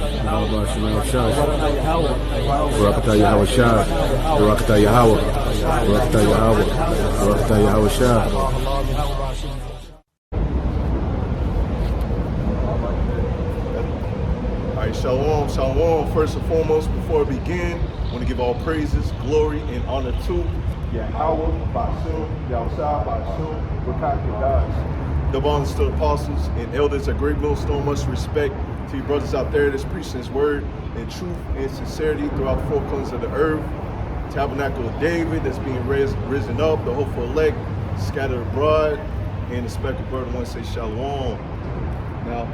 Yahweh Shemel Shah. Barakatah Yahweh Shah. Barakatah Yahweh. Barakatah Yahweh. Barakatah Yahweh Shah. All right, shalom, shalom. First and foremost, before we begin, I want to give all praises, glory, and honor to Yahweh, Bashim, Yahushua, Bashim, Rakak Kadash. The bonds to the apostles and elders at Great Millstone, much respect to you brothers out there that's preaching his word in truth and sincerity throughout the four corners of the earth. Tabernacle of David that's being risen up, the hopeful elect scattered abroad, and the speckled bird want to say shalom. Now,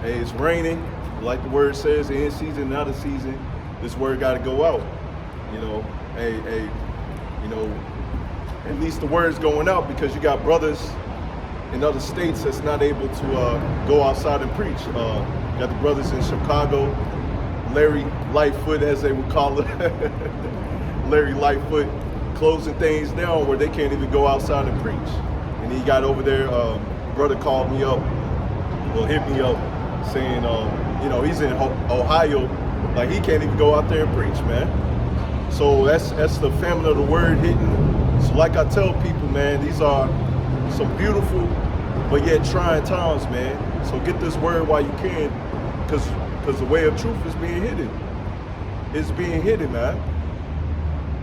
hey, it's raining. Like the word says, in season and out of season, this word got to go out. You know, at least the word's going out because you got brothers in other states that's not able to go outside and preach. You got the brothers in Chicago, Larry Lightfoot, as they would call it, Larry Lightfoot, closing things down where they can't even go outside and preach. And he got over there, brother called me up, well, hit me up, saying, he's in Ohio, like he can't even go out there and preach, man. So that's the famine of the word hitting. So like I tell people, man, these are some beautiful but yet trying times, man. So get this word while you can, because the way of truth is being hidden. It's being hidden, man.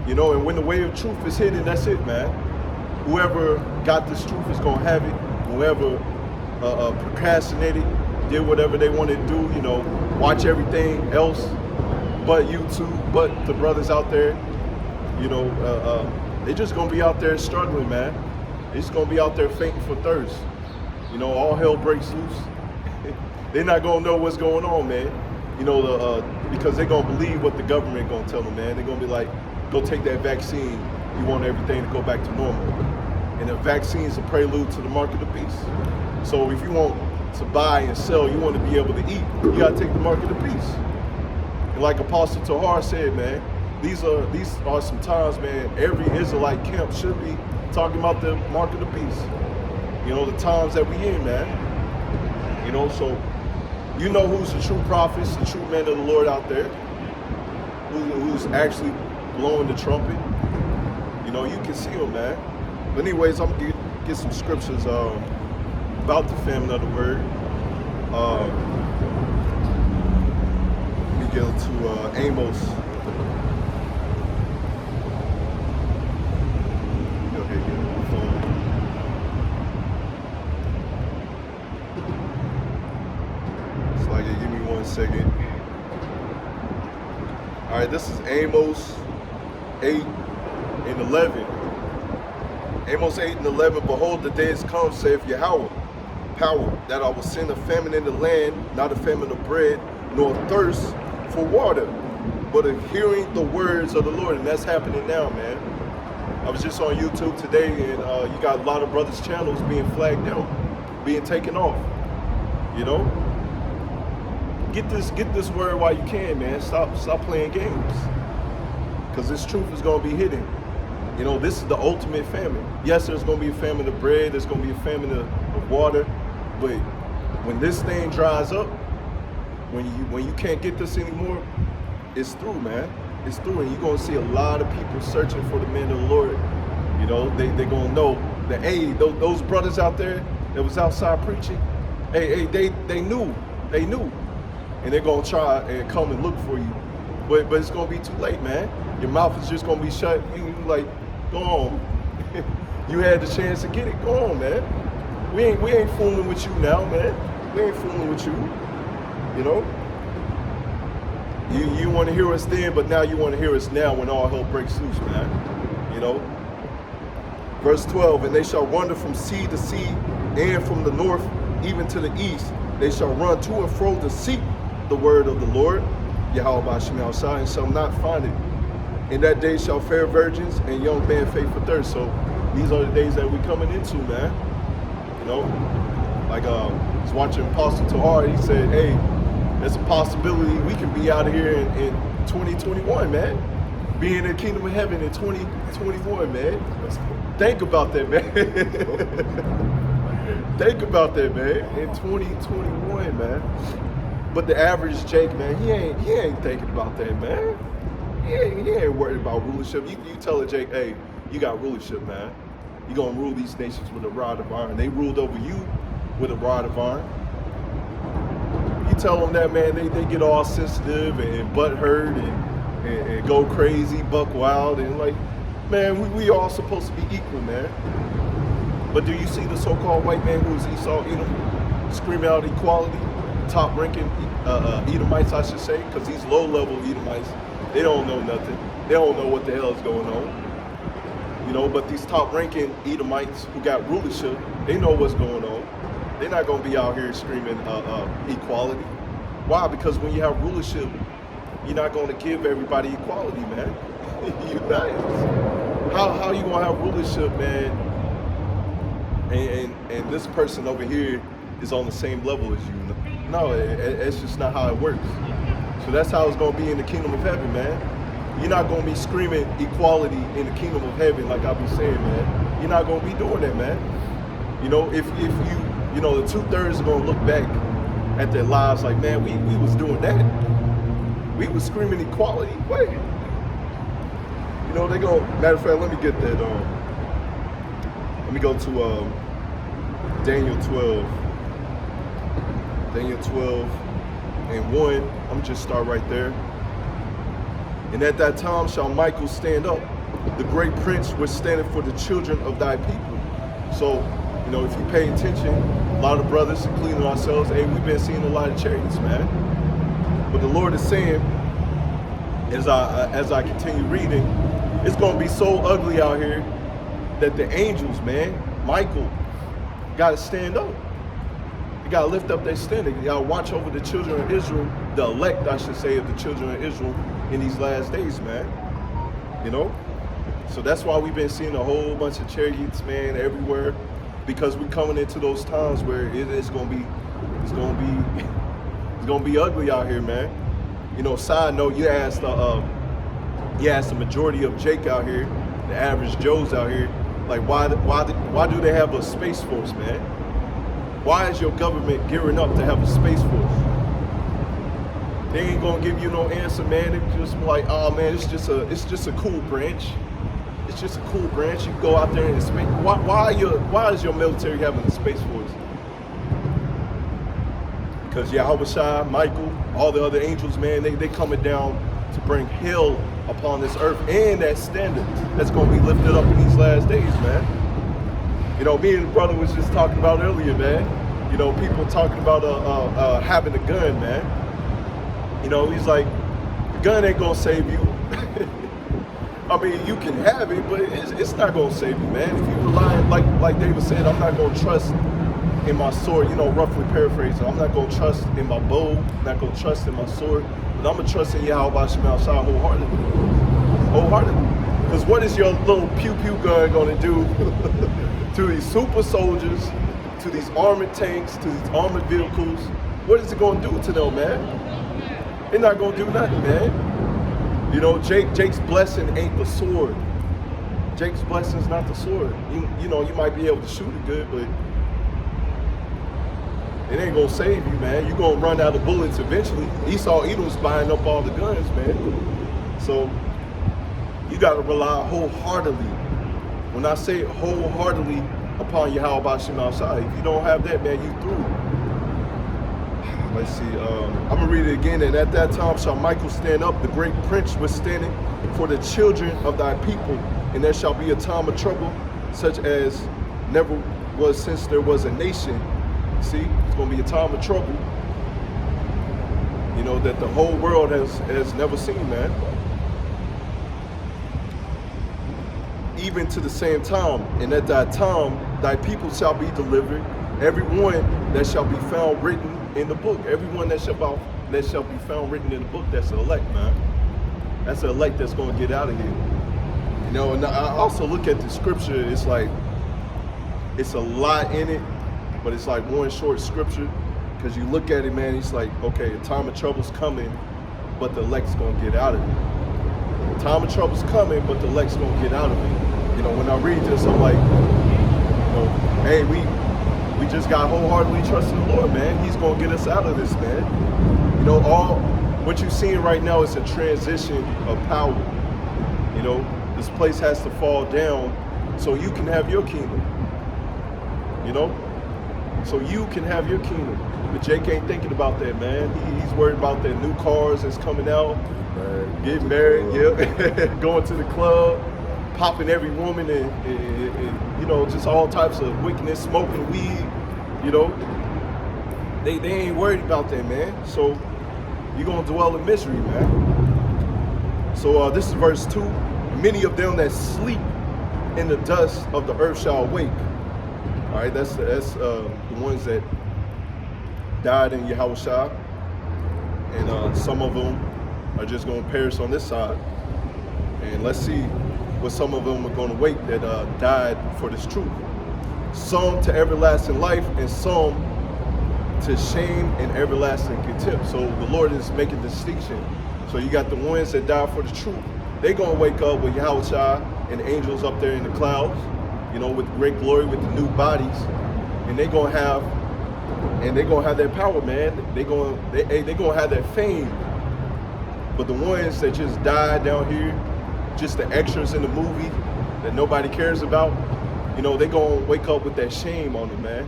You know, and when the way of truth is hidden, that's it, man. Whoever got this truth is gonna have it. Whoever procrastinated, did whatever they wanted to do, watch everything else but YouTube, but the brothers out there, they just gonna be out there struggling, man. They just gonna be out there fainting for thirst. All hell breaks loose. They're not gonna know what's going on, man. Because they're gonna believe what the government gonna tell them, man. They're gonna be like, go take that vaccine. You want everything to go back to normal. And the vaccine is a prelude to the mark of the beast. So if you want to buy and sell, you want to be able to eat, you got to take the mark of the beast. And like Apostle Tahar said, man, these are some times, man, every Israelite camp should be talking about the mark of the beast. The times that we in, man. So who's the true prophets, the true men of the Lord out there, who's actually blowing the trumpet. You can see them, man. But anyways, I'm gonna get some scriptures about the famine of the word. We go to Amos. Go ahead, get my phone. It's like, give me 1 second. All right, this is Amos 8:11. Amos 8:11, behold, the days come, saith Yahweh, power, that I will send a famine in the land, not a famine of bread, nor thirst for water, but of hearing the words of the Lord. And that's happening now, man. I was just on YouTube today, and you got a lot of brothers' channels being flagged down, being taken off. Get this word while you can, man. Stop playing games, because this truth is gonna be hidden. This is the ultimate famine. Yes, there's going to be a famine of bread. There's going to be a famine of water. But when this thing dries up, when you can't get this anymore, it's through, man. It's through. And you're going to see a lot of people searching for the men of the Lord. They're going to know that, hey, those brothers out there that was outside preaching, hey, they knew. They knew. And they're going to try and come and look for you. But it's going to be too late, man. Your mouth is just going to be shut. You like, go on. You had the chance to get it. Go on, man. We ain't fooling with you now, man. We ain't fooling with you. You want to hear us then, but now you want to hear us now when all hell breaks loose, man. Verse 12, and they shall wander from sea to sea, and from the north even to the east. They shall run to and fro to seek the word of the Lord, Yahweh Bashim Yahushua, and shall not find it. In that day shall fair virgins and young men faint for thirst. So these are the days that we're coming into, man. Like I was watching Apostle Tahar, he said, hey, there's a possibility we can be out of here in 2021, man. Be in the kingdom of heaven in 2021, man. Think about that, man. Think about that, man. In 2021, man. But the average Jake, man, he ain't thinking about that, man. He ain't worried about rulership. You tell a Jake, hey, you got rulership, man. You gonna rule these nations with a rod of iron. They ruled over you with a rod of iron. You tell them that, man, they get all sensitive and butthurt and go crazy, buck wild, and like, man, we all supposed to be equal, man. But do you see the so-called white man who is Esau Edom screaming out equality? Top-ranking Edomites, I should say, because these low-level Edomites, they don't know nothing. They don't know what the hell is going on. You know, but these top-ranking Edomites who got rulership, they know what's going on. They're not going to be out here screaming equality. Why? Because when you have rulership, you're not going to give everybody equality, man. You not. How you going to have rulership, man, and this person over here is on the same level as you? No, it's just not how it works. So that's how it's going to be in the kingdom of heaven, man. You're not going to be screaming equality in the kingdom of heaven like I be saying, man. You're not going to be doing that, man. You know, if you know, the 2/3 are going to look back at their lives like, man, we was doing that. We was screaming equality. Wait. You know, they go, matter of fact, let me get that. Let me go to Daniel 12. Daniel 12 and 1. I'm just start right there. And at that time shall Michael stand up, the great prince was standing for the children of thy people. So, you know, if you pay attention, a lot of brothers, including ourselves, hey, we've been seeing a lot of chariots, man. But the Lord is saying, as I continue reading, it's going to be so ugly out here that the angels, man, Michael, got to stand up. You got to lift up their standing. You got to watch over the children of Israel, the elect, I should say, of the children of Israel in these last days, man. You know? So that's why we've been seeing a whole bunch of chariots, man, everywhere, because we're coming into those times where it's going to be ugly out here, man. You know, side note, you asked the majority of Jake out here, the average Joes out here, like why do they have a space force, man? Why is your government gearing up to have a space force? They ain't gonna give you no answer, man. They just like, oh man, it's just a cool branch. It's just a cool branch. You can go out there and space. Why is your military having a space force? Because Yahweh, Michael, all the other angels, man, they coming down to bring hell upon this earth, and that standard that's gonna be lifted up in these last days, man. You know, me and the brother was just talking about earlier, man. You know, people talking about having a gun, man. You know, he's like, the gun ain't gonna save you. I mean, you can have it, but it's not gonna save you, man. If you rely, like David said, I'm not gonna trust in my sword. You know, roughly paraphrasing, I'm not gonna trust in my bow. I'm not gonna trust in my sword, but I'm gonna trust in Yahweh Shema Shah wholeheartedly. Because what is your little pew pew gun gonna do to these super soldiers, to these armored tanks, to these armored vehicles? What is it gonna do to them, man? It's not gonna do nothing, man. You know, Jake's blessing ain't the sword. Jake's blessing is not the sword. You know, you might be able to shoot it good, but it ain't gonna save you, man. You're gonna run out of bullets eventually. Esau Edom's buying up all the guns, man. So you gotta rely wholeheartedly. When I say wholeheartedly upon Yahweh Shema Shah, if you don't have that, man, you through. Let's see, I'm gonna read it again. And at that time shall Michael stand up, the great prince was standing for the children of thy people, and there shall be a time of trouble, such as never was since there was a nation. See, it's gonna be a time of trouble, you know, that the whole world has never seen, man. Even to the same time, and at that time thy people shall be delivered, everyone that shall be found written in the book. Everyone that shall be found written in the book, that's the elect, man. That's the elect that's going to get out of here. You know, and I also look at the scripture, it's like, it's a lot in it, but it's like one short scripture, because you look at it, man, it's like, okay, a time of trouble's coming, but the elect's going to get out of it. Time of trouble's coming, but the elect's going to get out of it. You know, when I read this, I'm like, you know, hey, we just got wholeheartedly trust in the Lord, man. He's going to get us out of this, man. know, all what you're seeing right now is a transition of power. You know, this place has to fall down so you can have your kingdom. You know, so you can have your kingdom. But Jake ain't thinking about that, man. He's worried about that new cars that's coming out, getting married, yeah, going to the club, popping every woman, and you know, just all types of wickedness, smoking weed. You know, they ain't worried about that, man. So you're gonna dwell in misery, man. So this is verse 2. Many of them that sleep in the dust of the earth shall awake. All right, that's the ones that died in Yahushua, and some of them are just going to perish on this side. And let's see what some of them are going to wake that died for this truth. Some to everlasting life, and some to shame and everlasting contempt. So the Lord is making a distinction. So you got the ones that died for the truth. They're going to wake up with Yahushua and angels up there in the clouds, you know, with great glory, with the new bodies, and they're gonna have that power, man. They're gonna have that fame. But the ones that just died down here, just the extras in the movie that nobody cares about, you know, they're gonna wake up with that shame on them, man.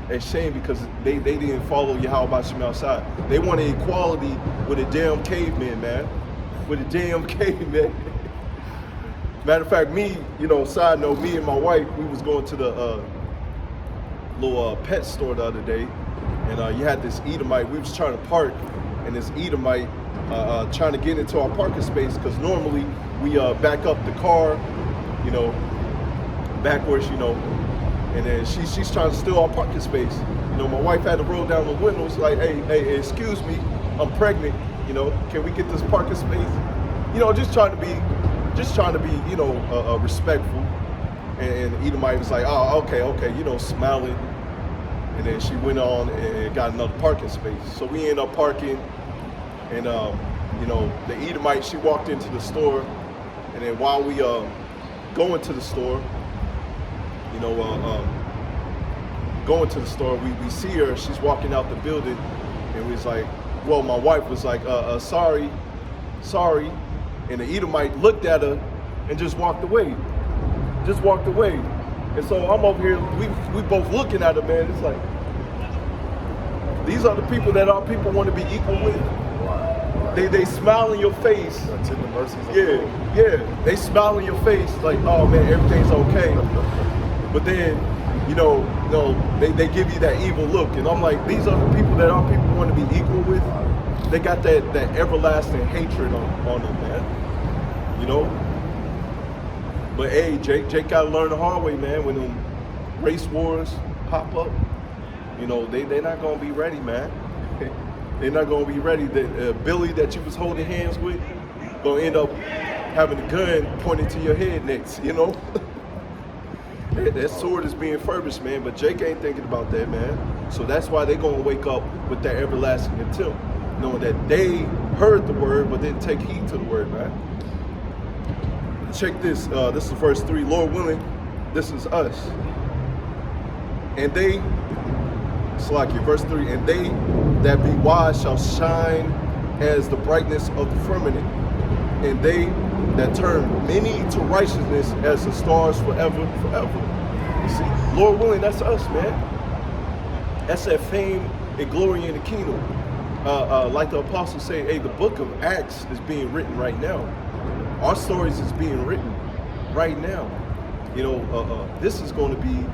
That shame because they didn't follow Yahweh Shem outside. They wanted equality with a damn caveman, man. With a damn caveman. Matter of fact, me, you know, side note, me and my wife, we was going to the little pet store the other day, and you had this Edomite. We was trying to park, and this Edomite trying to get into our parking space, because normally we back up the car, you know, backwards, you know, and then she's trying to steal our parking space. You know, my wife had to roll down the windows like, hey, excuse me, I'm pregnant, you know, can we get this parking space? You know, just trying to be, you know, respectful. And Edomite was like, oh, okay, you know, smiling. And then she went on and got another parking space. So we ended up parking, and you know, the Edomite, she walked into the store, and then while we going to the store, you know, going to the store, we see her, she's walking out the building, and we was like, well, my wife was like, sorry. And the Edomite looked at her and just walked away. And so I'm over here, we both looking at her, man. It's like, these are the people that our people want to be equal with. They smile in your face. Yeah. They smile in your face like, oh man, everything's okay. But then, you know, they give you that evil look. And I'm like, these are the people that our people want to be equal with. They got that everlasting hatred on them, man. You know? But hey, Jake gotta learn the hard way, man. When them race wars pop up, you know, they're not gonna be ready, man. They're not gonna be ready. The Billy that you was holding hands with gonna end up having a gun pointed to your head next, you know? That sword is being furbished, man, but Jake ain't thinking about that, man. So that's why they're gonna wake up with that everlasting contempt, knowing that they heard the word but didn't take heed to the word, man. Check this. This is verse 3. Lord willing, this is us. And they, Salakia, verse 3, and they that be wise shall shine as the brightness of the firmament, and they that turn many to righteousness as the stars forever. You see, Lord willing, that's us, man. That's that fame and glory in the kingdom. Like the apostles say, hey, the book of Acts is being written right now. Our stories is being written right now. You know, this is going to be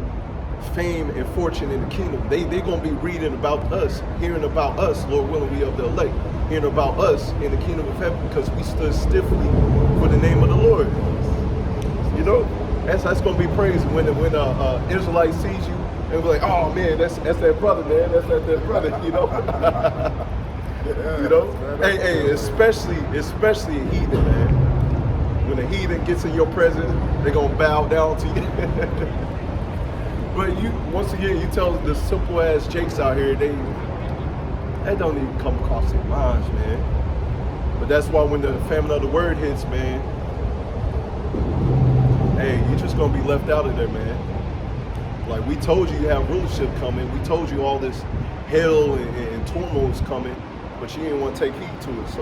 fame and fortune in the kingdom. They're going to be reading about us, hearing about us, Lord willing, we of the elect, hearing about us in the kingdom of heaven, because we stood stiffly for the name of the Lord. You know, that's going to be praised when Israelite sees you and be like, oh man, that's that brother, man, that's that brother, you know. You know, hey, especially a heathen, man. When a heathen gets in your presence, they're gonna bow down to you. But you, once again, you tell the simple ass Jakes out here, that don't even come across their minds, man. But that's why when the famine of the word hits, man, hey, you're just gonna be left out of there, man. Like, we told you have rulership coming. We told you all this hell and turmoil is coming. but she didn't want to take heed to it. So,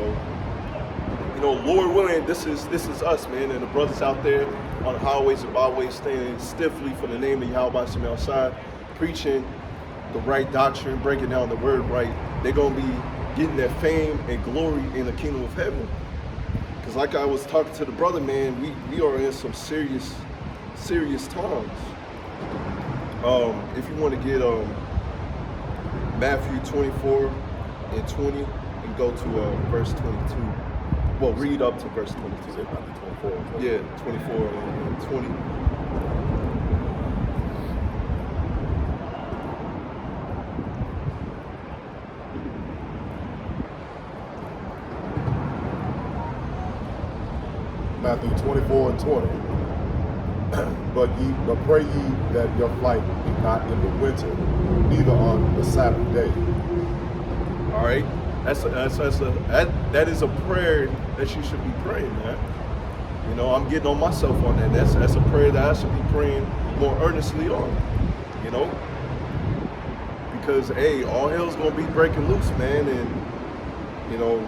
you know, Lord willing, this is us, man, and the brothers out there on the highways and byways standing stiffly for the name of Yahweh Shem outside, preaching the right doctrine, breaking down the word right. They're gonna be getting that fame and glory in the kingdom of heaven. Because like I was talking to the brother, man, we are in some serious times. If you want to get Matthew 24 and 20 and go to verse 22. Well, read up to verse 22. Matthew 24 and 20. Yeah, 24 and 20. Matthew 24 and 20. But pray ye that your flight be not in the winter, neither on the Sabbath day. All right, that is a prayer that you should be praying, man. You know, I'm getting on myself on that. That's a prayer that I should be praying more earnestly on. You know, because hey, all hell's gonna be breaking loose, man, and you know,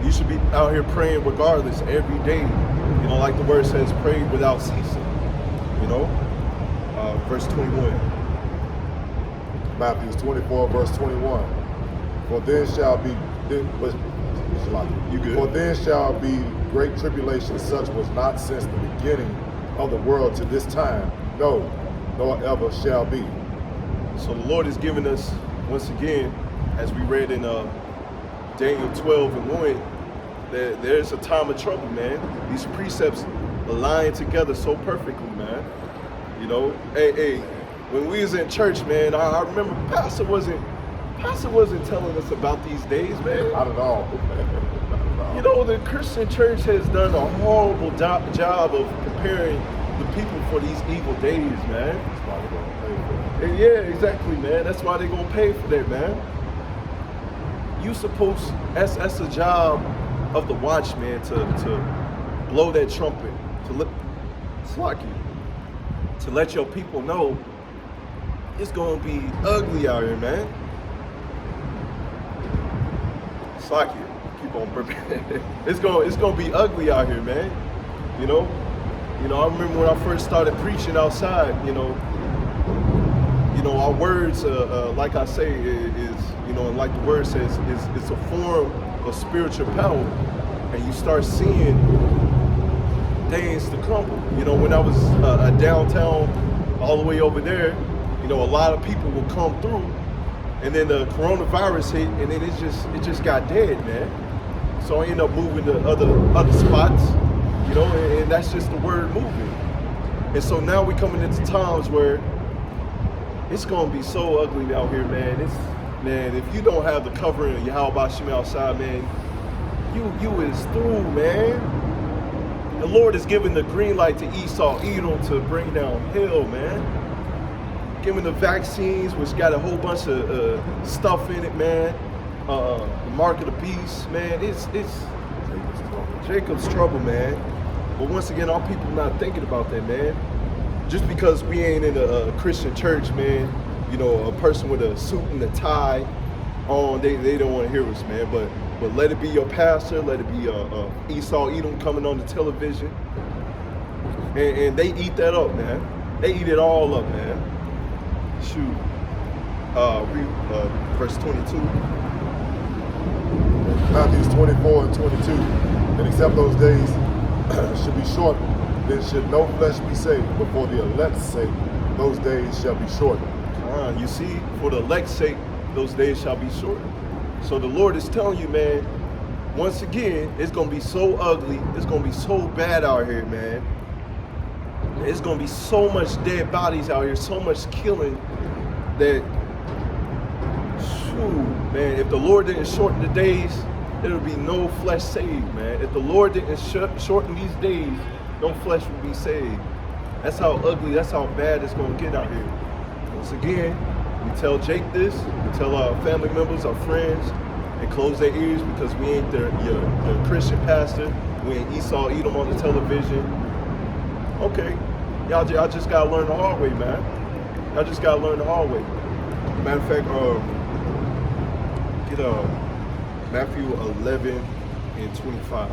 you should be out here praying regardless every day. You know, like the word says, pray without ceasing. You know, verse 21. Matthew 24, verse 21. For then shall be, You good? For then shall be great tribulation, such was not since the beginning of the world to this time, no, nor ever shall be. So the Lord has given us, once again, as we read in Daniel 12 and 1, that there's a time of trouble, man. These precepts align together so perfectly, man. You know, hey, when we was in church, man, I remember Pastor wasn't telling us about these days, man. Not at all. You know, the Christian church has done a horrible job of preparing the people for these evil days, man. That's why they're gonna pay for it. And yeah, exactly, man. That's why they're gonna pay for that, man. You supposed, that's a job of the watchman to blow that trumpet, to let your people know it's gonna be ugly out here, man. Slocky, keep on burping. It's gonna be ugly out here, man. You know, I remember when I first started preaching outside. You know, our words, like I say, is and like the word says, it's a form of spiritual power, and you start seeing things to crumble. You know, when I was downtown, all the way over there, a lot of people will come through, and then the coronavirus hit, and then it just got dead, man. So I ended up moving to other spots, and that's just the word moving. And so now we're coming into times where it's gonna be so ugly out here, man. Man, if you don't have the covering of Yahweh Shem outside, man, you is through, man. The Lord is giving the green light to Esau, Edom to bring down hell, man. Giving the vaccines, which got a whole bunch of stuff in it, man. The mark of the beast, man. It's Jacob's trouble, man. But once again, our people not thinking about that, man. Just because we ain't in a Christian church, man, a person with a suit and a tie on, they don't want to hear us, man. But let it be your pastor, let it be Esau Edom coming on the television, and they eat that up, man. They eat it all up, man. Shoot, verse 22. Matthew 24 and 22. And except those days should be shortened, then should no flesh be saved. But for the elect's sake, those days shall be shortened. You see, for the elect's sake, those days shall be shortened. So the Lord is telling you, man, once again, it's going to be so ugly. It's going to be so bad out here, man. It's going to be so much dead bodies out here, so much killing that, shoot, man, if the Lord didn't shorten the days, there would be no flesh saved, man. If the Lord didn't shorten these days, no flesh would be saved. That's how ugly, that's how bad it's going to get out here. Once again, we tell Jake this, we tell our family members, our friends, and close their ears because we ain't your Christian pastor. We ain't Esau Edom on the television. Okay, y'all just gotta learn the hard way, man. Y'all just gotta learn the hard way. Matter of fact, get Matthew 11 and 25.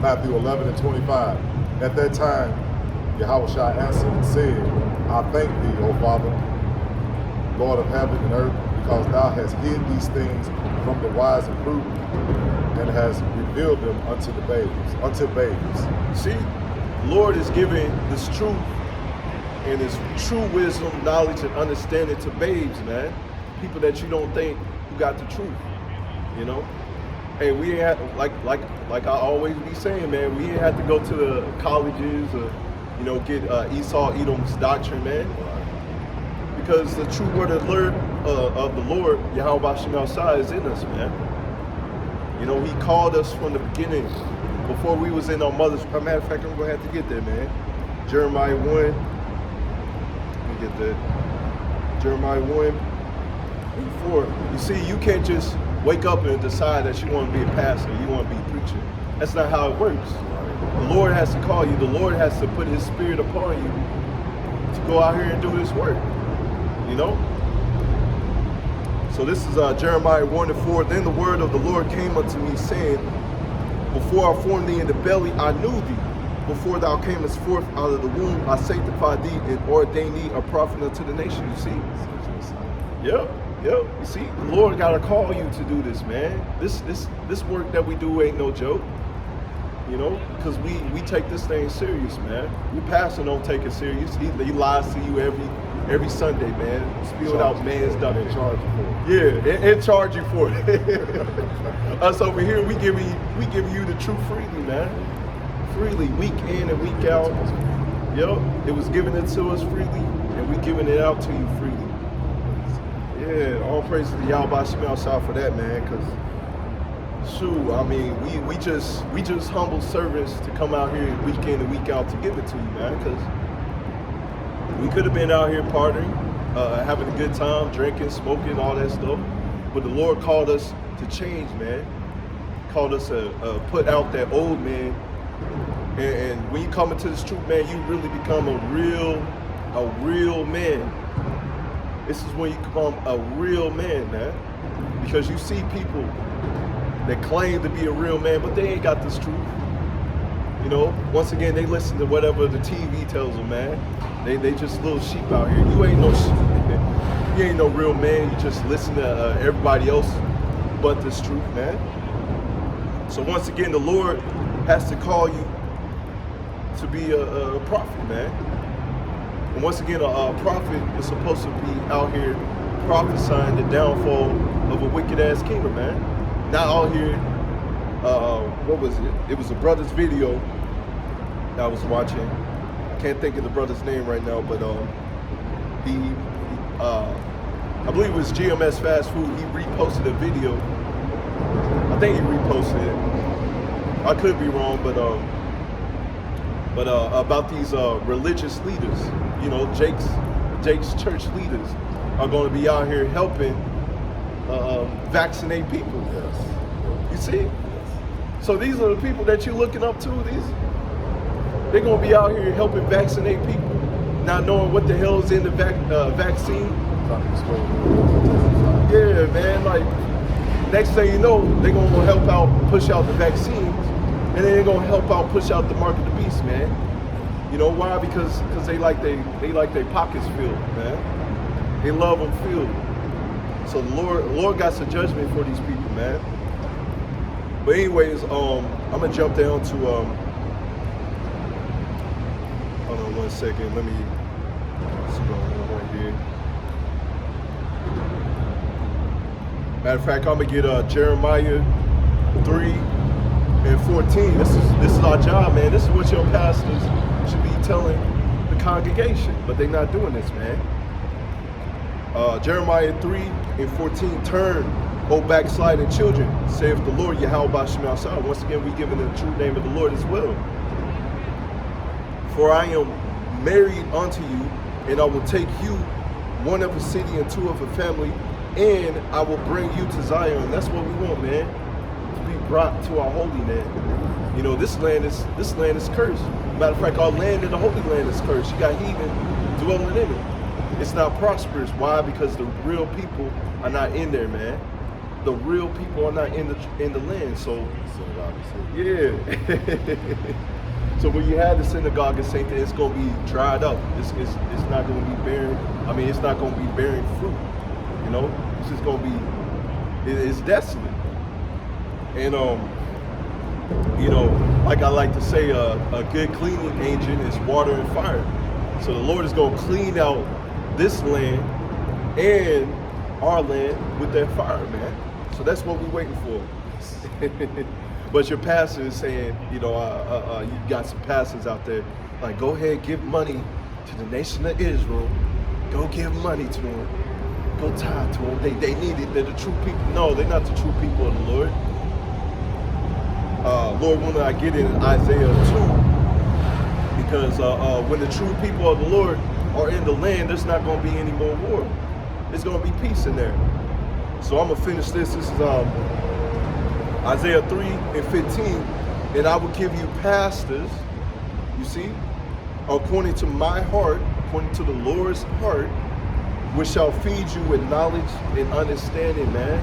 Matthew 11 and 25. At that time, Yahushua answered and said, I thank thee, O Father, Lord of heaven and earth, because thou hast hid these things from the wise and prudent, and hast revealed them unto babes. See, the Lord is giving this truth and this true wisdom, knowledge, and understanding to babes, man. People that you don't think who got the truth, you know? Hey, we ain't had, like I always be saying, man, we ain't have to go to the colleges or, you know, get Esau Edom's doctrine, man. Because the true word of the Lord, Yahweh Shem Shai, is in us, man. You know, he called us from the beginning, before we was in our mother's. As a matter of fact, I'm gonna have to get there, man. Jeremiah 1. Let me get that. Jeremiah 1 and 4. You see, you can't just wake up and decide that you want to be a pastor, you want to be a preacher. That's not how it works. The Lord has to call you. The Lord has to put his spirit upon you to go out here and do this work, you know? So this is Jeremiah 1 and 4. Then the word of the Lord came unto me, saying, before I formed thee in the belly, I knew thee. Before thou camest forth out of the womb, I sanctified thee and ordained thee a prophet unto the nation. You see? Yep. You see, the Lord gotta call you to do this, man. This work that we do ain't no joke. You know, because we take this thing serious, man. We pastor don't take it serious. He lies to you every Sunday, man. Spewing out man's doctrine. Charge you for it. Yeah, and charge you for it. Us over here, we give you the truth freely, man. Freely, week in and week out. Yep, it was given it to us freely, and we giving it out to you freely. Yeah, all praise to the Yahweh Shem Shai for that, man. Cause, shoot, I mean, we just humble servants to come out here week in and week out to give it to you, man. Cause we could have been out here partying, having a good time, drinking, smoking, all that stuff. But the Lord called us to change, man. Called us to put out that old man. And when you come into this truth, man, you really become a real man. This is when you become a real man, man. Because you see people that claim to be a real man, but they ain't got this truth. You know, once again, they listen to whatever the TV tells them, man. They just little sheep out here. You ain't no sheep. You ain't no real man. You just listen to everybody else but this truth, man. So once again, the Lord has to call you to be a prophet, man. And once again, a prophet is supposed to be out here prophesying the downfall of a wicked-ass kingdom, man. Not out here, what was it? It was a brother's video that I was watching. I can't think of the brother's name right now, but I believe it was GMS Fast Food. He reposted a video. I think he reposted it. I could be wrong, but about these religious leaders, you know, Jake's church leaders are going to be out here helping vaccinate people. Yes. You see? So these are the people that you're looking up to. They're going to be out here helping vaccinate people, not knowing what the hell is in the vaccine. Yeah, man. Like, next thing you know, they're going to help out, push out the vaccines, and then they're going to help out, push out the mark of the beast, man. You know why? Because they like their pockets filled, man. They love them filled. So the Lord got some judgment for these people, man. But anyways, I'm gonna jump down to hold on 1 second. Let me see going on right here. Matter of fact, I'm gonna get Jeremiah 3 and 14. This is our job, man. This is what your pastors should be telling the congregation, but they're not doing this, man. Jeremiah 3 and 14, turn, O backsliding children, saith the Lord, Yahweh Shem Shai. Once again, we giving the true name of the Lord as well. For I am married unto you, and I will take you, one of a city and two of a family, and I will bring you to Zion. That's what we want, man. To be brought to our holy land. You know, this land is cursed. Matter of fact, our land in the Holy Land is cursed. You got heathen dwelling in it. It's not prosperous. Why? Because the real people are not in there, man. The real people are not in the land. So yeah. So when you have the synagogue in St. it's going to be dried up. It's not going to be bearing. I mean, it's not going to be bearing fruit. You know, it's just going to be. It's desolate. And you know, like I like to say, a good cleaning agent is water and fire. So the Lord is going to clean out this land and our land with that fire, man. So that's what we're waiting for. But your pastor is saying, you know, you got some pastors out there, like, go ahead, give money to the nation of Israel. Go give money to them. Go tithe to them. They need it. They're the true people. No, they're not the true people of the Lord. Lord, when I get in Isaiah 2, because when the true people of the Lord are in the land, there's not going to be any more war. There's going to be peace in there. So I'm going to finish this. This is Isaiah 3:15. And I will give you pastors, you see, according to my heart, according to the Lord's heart, which shall feed you with knowledge and understanding, man.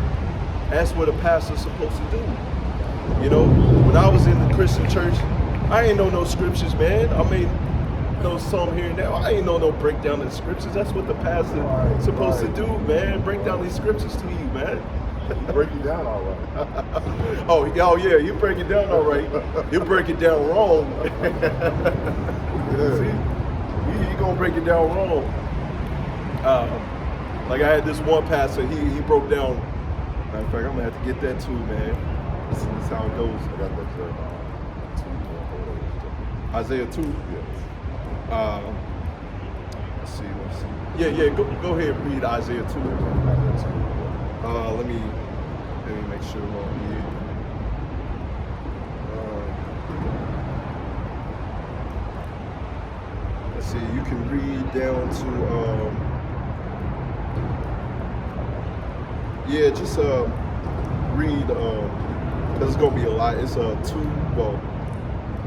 That's what a pastor's supposed to do. You know, when I was in the Christian church, I ain't know no scriptures, man. I may know some here and there. I ain't know no breakdown of the scriptures. That's what the pastor's supposed to do, man. Break down these scriptures to you, man. You break it down all right. Oh yeah, you break it down all right. You break it down wrong. Yeah. See, you gonna break it down wrong. Like I had this one pastor, he broke down. Matter of fact, I'm gonna have to get that too, man. This is how it goes. I got that Isaiah 2. Yes. Let's see. Yeah. Go ahead and read Isaiah 2. Let me make sure I'm on here. Let's see. You can read down to just read because it's gonna be a lot. It's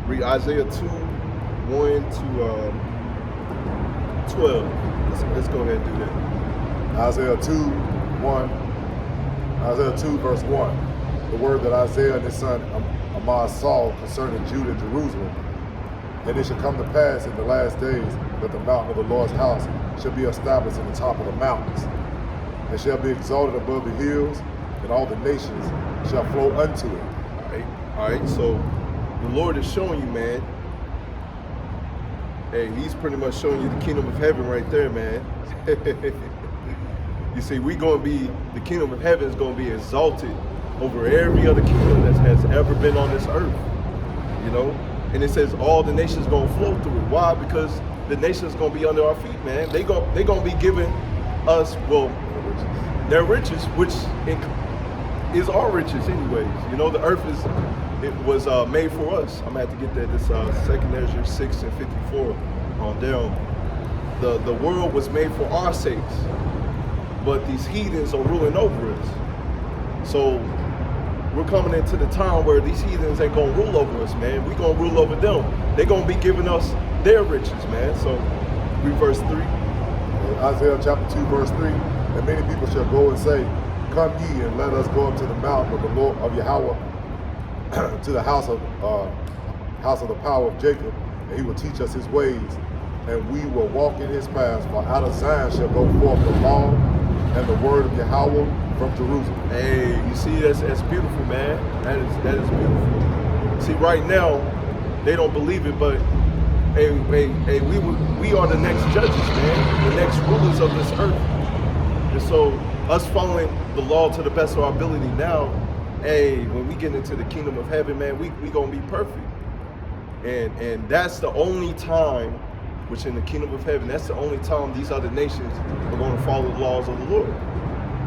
read Isaiah 2:1 to 12. Let's go ahead and do that. Isaiah 2:1. Isaiah 2 verse 1. The word that Isaiah and his son Amoz saw concerning Judah and Jerusalem. And it shall come to pass in the last days that the mountain of the Lord's house shall be established in the top of the mountains, and shall be exalted above the hills, and all the nations shall flow unto it. All right. So the Lord is showing you, man. Hey, he's pretty much showing you the kingdom of heaven right there, man. You see, the kingdom of heaven is going to be exalted over every other kingdom that has ever been on this earth. You know? And it says all the nations going to flow through it. Why? Because the nations going to be under our feet, man. They going to be giving us, their riches, which is our riches anyways. You know, the earth was made for us. I'm going to have to get that. This 2nd Ezra 6:54 on down. The world was made for our sakes, but these heathens are ruling over us. So we're coming into the time where these heathens ain't gonna rule over us, man. We gonna rule over them. They gonna be giving us their riches, man. So read verse 3. Isaiah chapter 2 verse 3. And many people shall go and say, come ye and let us go up to the mountain of the Lord of Yahweh, to the house of the power of Jacob, and he will teach us his ways, and we will walk in his paths. For out of Zion shall go forth the law and the word of Yahweh from Jerusalem. Hey, you see, that's beautiful, man. That is beautiful. See, right now, they don't believe it, but hey, we are the next judges, man. The next rulers of this earth. And so, us following the law to the best of our ability now, hey, when we get into the kingdom of heaven, man, we gonna be perfect. And that's the only time, which in the kingdom of heaven, that's the only time these other nations are going to follow the laws of the Lord.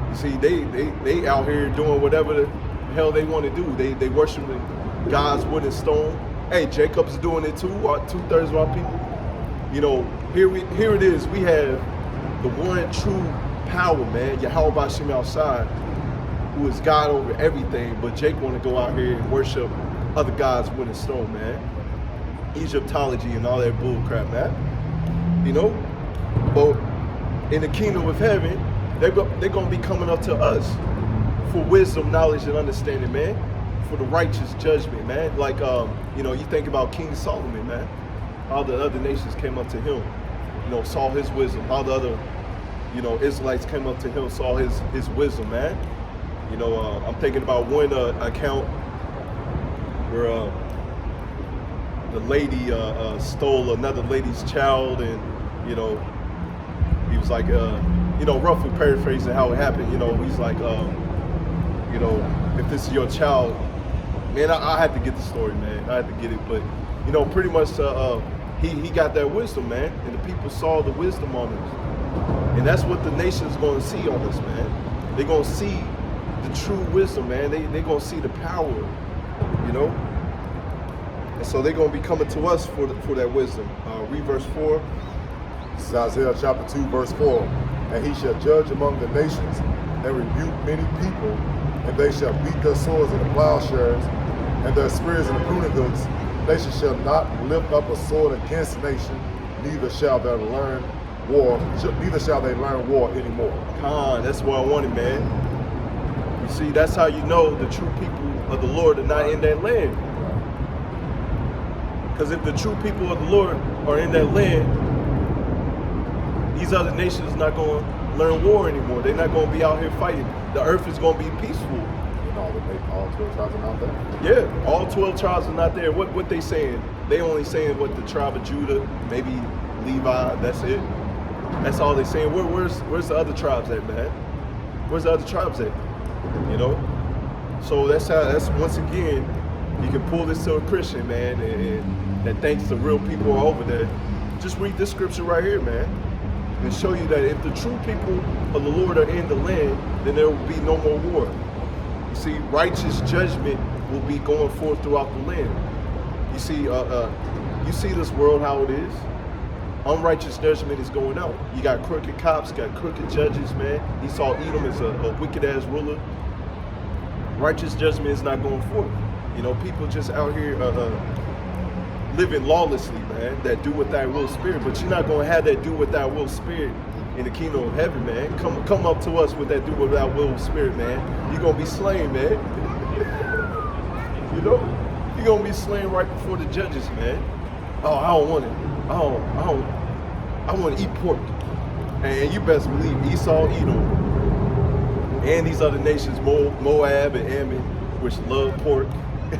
You see, they out here doing whatever the hell they want to do. They worshiping God's wood and stone. Hey, Jacob's doing it too. 2/3 of our people. You know, here it is. We have the one true power, man. Yahweh Bashim outside. who is God over everything, but Jake want to go out here and worship other gods, wood and stone, man. Egyptology and all that bull crap, man. You know? But in the kingdom of heaven, they're going to be coming up to us for wisdom, knowledge, and understanding, man. For the righteous judgment, man. Like, you know, you think about King Solomon, man. How the other nations came up to him, you know, saw his wisdom. How the other, you know, Israelites came up to him, saw his wisdom, man. You know, I'm thinking about one account where the lady stole another lady's child, and, you know, he was like, you know, roughly paraphrasing how it happened. You know, he's like, you know, if this is your child, man, I had to get the story, man. I had to get it, but, you know, pretty much he got that wisdom, man, and the people saw the wisdom on us, and that's what the nation's going to see on us, man. They're going to see the true wisdom, man. They're going to see the power, you know, and so they're going to be coming to us for that wisdom. Read verse 4. This is Isaiah chapter 2, verse 4. And he shall judge among the nations and rebuke many people, and they shall beat their swords into plowshares and their spears into pruning hooks. Nation shall not lift up a sword against nation, neither shall they learn war anymore. That's what I wanted, man. You see, that's how you know the true people of the Lord are not in that land. Because if the true people of the Lord are in that land, these other nations are not going to learn war anymore. They're not going to be out here fighting. The earth is going to be peaceful. You know, all 12 tribes are not there. Yeah, all 12 tribes are not there. What they saying? They only saying what the tribe of Judah, maybe Levi. That's it. That's all they saying. Where's the other tribes at, man? Where's the other tribes at? You know. So that's once again, you can pull this to a Christian, man, and that thanks to real people over there. Just read this scripture right here, man, and show you that if the true people of the Lord are in the land, then there will be no more war. You see, righteous judgment will be going forth throughout the land. You see this world how it is. Unrighteous judgment is going out. You got crooked cops, got crooked judges, man. Esau Edom is a wicked ass ruler. Righteous judgment is not going forth. You know, people just out here living lawlessly, man, that do with thy will spirit. But you're not going to have that do with thy will spirit in the kingdom of heaven, man. Come up to us with that do with thy will spirit, man. You're going to be slain, man. You know? You're going to be slain right before the judges, man. Oh, I don't want it. I want to eat pork. And you best believe Esau, Edom, and these other nations, Moab and Ammon, which love pork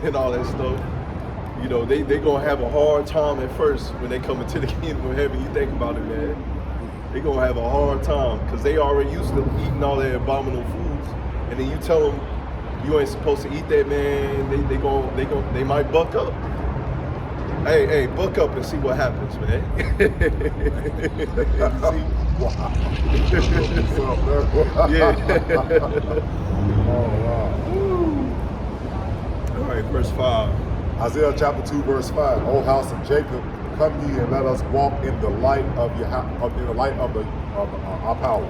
and all that stuff. You know, they gonna have a hard time at first when they come into the kingdom of heaven. You think about it, man. They gonna have a hard time because they already used to eating all that abominable foods, and then you tell them you ain't supposed to eat that, man. They might buck up. Hey, buck up and see what happens, man. Yeah. Oh, wow. All right, verse 5. Isaiah chapter 2, verse 5. O house of Jacob, come ye and let us walk in the light of our power.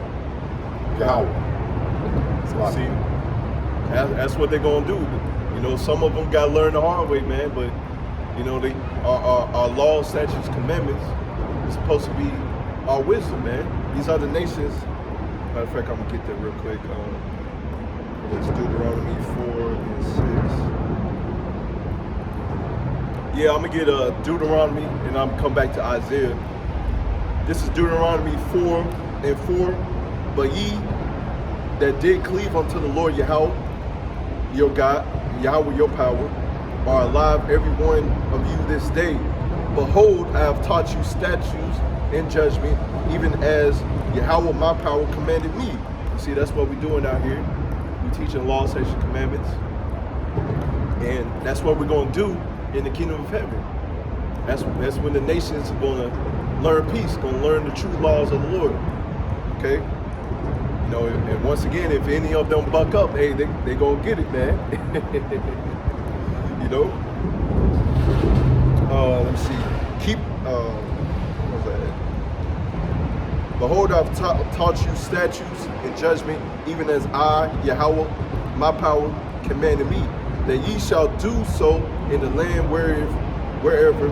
Yahweh. See, that's what they're gonna do. You know, some of them got to learn the hard way, man. But you know, our laws, statutes, commandments is supposed to be our wisdom, man. These other nations. Matter of fact, I'm gonna get that real quick. It's Deuteronomy 4 and 6. Yeah, I'm gonna get Deuteronomy, and I'm gonna come back to Isaiah. This is Deuteronomy 4 and 4. But ye that did cleave unto the Lord Yahweh, your God, Yahweh your power, are alive every one of you this day. Behold, I have taught you statutes and judgment, even as Yahweh my power commanded me. You see, that's what we're doing out here. We're teaching law, statutes, commandments. And that's what we're going to do in the kingdom of heaven. That's when the nations are going to learn peace, going to learn the true laws of the Lord. Okay? You know, and once again, if any of them buck up, hey, they going to get it, man. You know? Let's see. What was that? Behold, I've taught you statutes and judgment, even as I, Yahweh, my power commanded me, that ye shall do so in the land wherever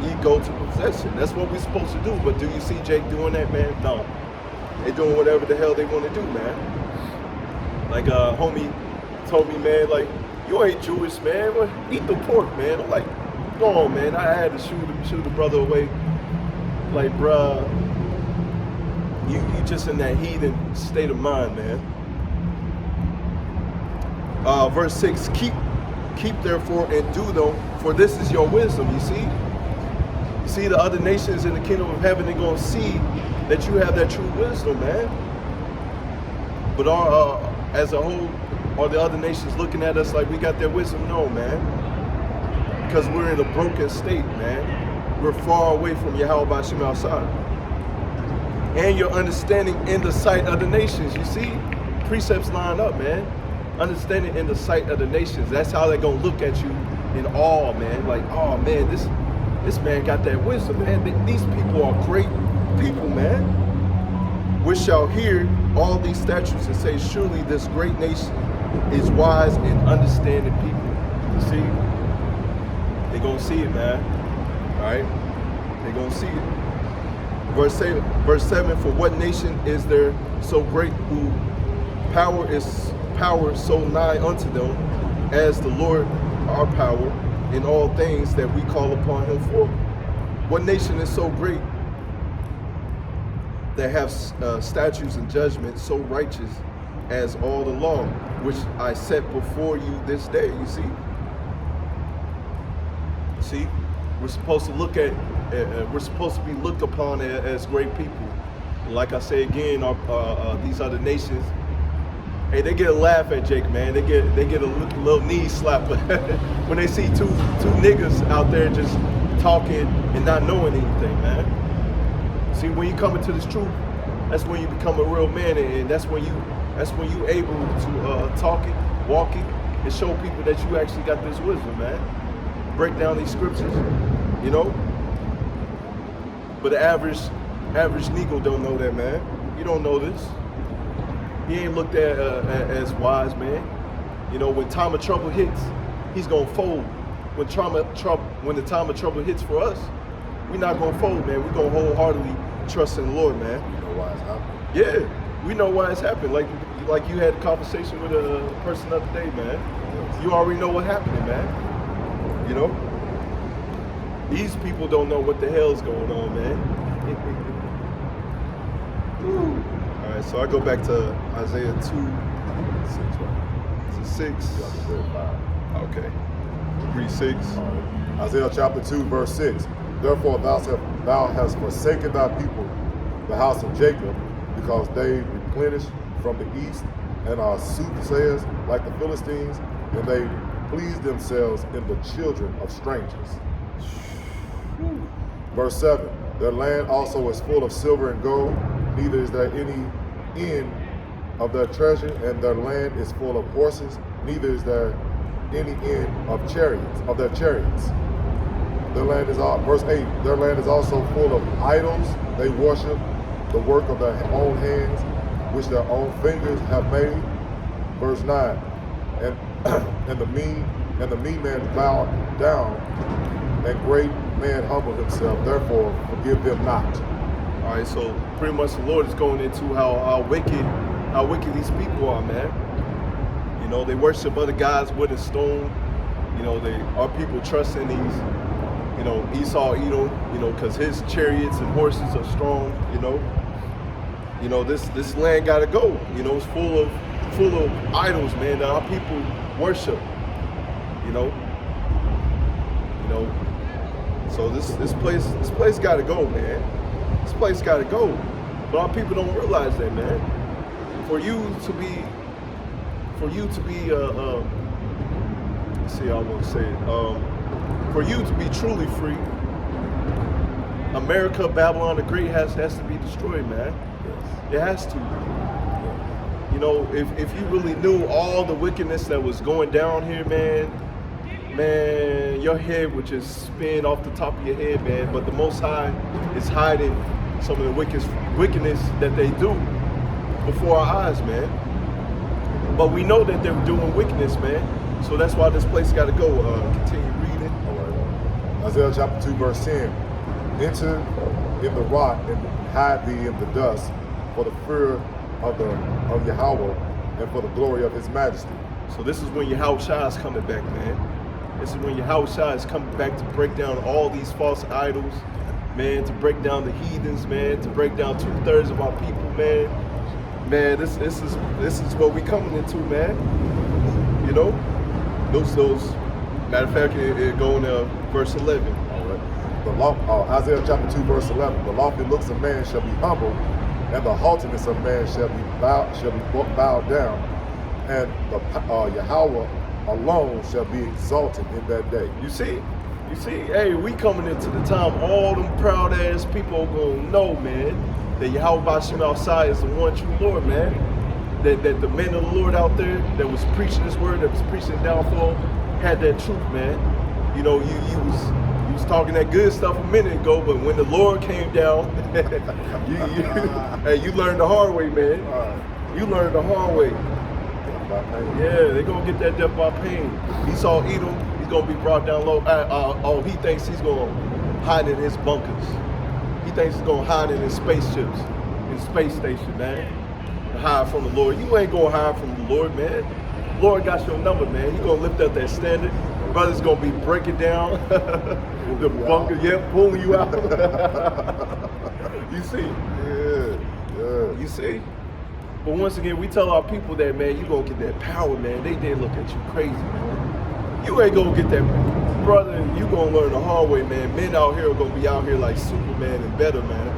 ye go to possess it. That's what we're supposed to do. But do you see Jake doing that, man? No. They doing whatever the hell they want to do, man. Like homie told me, man, like, you ain't Jewish, man. Well, eat the pork, man. I'm like, go on, man. I had to shoot the brother away. Like, bruh, you just in that heathen state of mind, man. Verse 6, keep therefore and do them, for this is your wisdom. You see the other nations in the kingdom of heaven, they're going to see that you have that true wisdom, man. But as a whole, are the other nations looking at us like we got that wisdom? No, man. Because we're in a broken state, man. We're far away from Yahweh Bashim outside. And your understanding in the sight of the nations. You see, precepts line up, man. Understanding in the sight of the nations. That's how they're going to look at you in awe, man. Like, oh, man, this man got that wisdom, man. These people are great people, man. We shall hear all these statutes and say, surely this great nation is wise and understanding people. You see? They're going to see it, man. All right? They're going to see it. Verse 7, for what nation is there so great who power so nigh unto them as the Lord our power in all things that we call upon him for? What nation is so great that have statutes and judgments so righteous as all the law which I set before you this day? You see, we're supposed to look at, we're supposed to be looked upon as great people. Like I say again, these other nations, hey, they get a laugh at Jake, man. They get a little knee slap when they see two niggas out there just talking and not knowing anything, man. See, when you come into this truth, that's when you become a real man, and that's when you able to talk it, walk it, and show people that you actually got this wisdom, man. Break down these scriptures, you know. But the average Negro don't know that, man. You don't know this. He ain't looked at as wise, man. You know, when time of trouble hits, he's gonna fold. When the time of trouble hits for us, we're not gonna fold, man. We're gonna wholeheartedly trust in the Lord, man. You know why it's happening? Yeah, we know why it's happened. Like you had a conversation with a person the other day, man. You already know what happened, man. You know? These people don't know what the hell's going on, man. All right, so I go back to Isaiah 2, 6, right? Is it 6? Okay. Read 6. Right. Isaiah chapter 2, verse 6. Therefore thou hast forsaken thy people, the house of Jacob, because they replenish from the east and are soothsayers like the Philistines, and they please themselves in the children of strangers. Verse 7. Their land also is full of silver and gold, neither is there any end of their treasure, and their land is full of horses, neither is there any end of their chariots. Their land is verse 8, their land is also full of idols. They worship the work of their own hands, which their own fingers have made. Verse 9, and the mean man bow down, and great man humble himself. Therefore, forgive them not. All right, so pretty much the Lord is going into how wicked these people are, man. You know, they worship other gods, wood and stone. You know, our people trust in these. You know, Esau, Edom. You know, because his chariots and horses are strong. You know, this land got to go. You know, it's full of idols, man, that our people worship. You know. So this place got to go, man. This place got to go. But our people don't realize that, man. For you to be, let's see how I want to say it. For you to be truly free, America, Babylon the Great has to be destroyed, man. It has to. You know, if you really knew all the wickedness that was going down here, man, your head would just spin off the top of your head, man. But the Most High is hiding some of the wickedness that they do before our eyes, man. But we know that they're doing wickedness, man. So that's why this place got to go. Continue reading. All right. Isaiah chapter 2, verse 10. Enter in the rock and hide thee in the dust for the fear of Yahweh and for the glory of his majesty. So this is when Yahushua is coming back, man. This is when Yahushua is coming back to break down all these false idols, man, to break down the heathens, man, to break down 2/3 of our people, man. Man, this is what we coming into, man. You know? Those matter of fact, it going to verse 11. All right. Isaiah chapter 2, verse 11. The lofty looks of man shall be humbled, and the haughtiness of man shall be bowed down, and the Yahweh alone shall be exalted in that day. You see, hey, we coming into the time all them proud ass people are gonna know, man, that Yahweh Bashim outside is the one true Lord, man. That the men of the Lord out there that was preaching this word, that was preaching downfall, had that truth, man. You know, you was talking that good stuff a minute ago, but when the Lord came down, hey, you learned the hard way, man. You learned the hard way. Yeah, they're gonna get that death by pain. Esau Edom, he's gonna be brought down low. He thinks he's gonna hide in his bunkers. He thinks he's gonna hide in his spaceships, in space station, man. Hide from the Lord. You ain't gonna hide from the Lord, man. Lord got your number, man. He gonna lift up that standard. Brothers gonna be breaking down the bunker, pulling you out. You see? Yeah. You see? But once again, we tell our people that, man, you gonna get that power, man. They look at you crazy, man. You ain't gonna get that, brother. You gonna learn the hard way, man. Men out here are gonna be out here like Superman and better, man.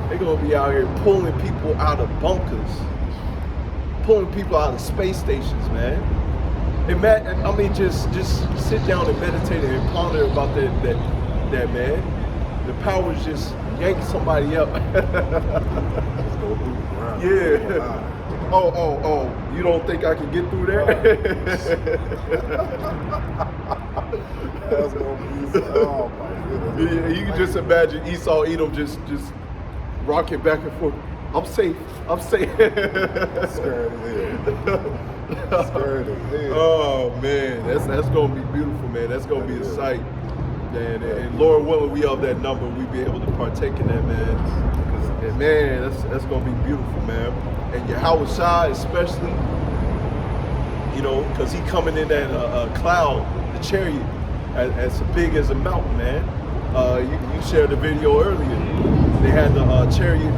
They're gonna be out here pulling people out of bunkers, pulling people out of space stations, man. And I mean, just sit down and meditate and ponder about that, man. The power is just yank somebody up. Yeah. Oh, you don't think I can get through that? That's gonna be, oh my goodness. Yeah, you can just imagine Esau Edom just rocking back and forth. I'm safe. Scared as hell. Scared as hell. Oh man, that's gonna be beautiful, man. That's gonna be a sight, man. And Lord willing, we of that number, we be able to partake in that, man. And man, that's gonna be beautiful, man. And Yahweh Shai especially, you know, because he coming in that cloud, the chariot, as big as a mountain, man. You shared the video earlier. They had the chariot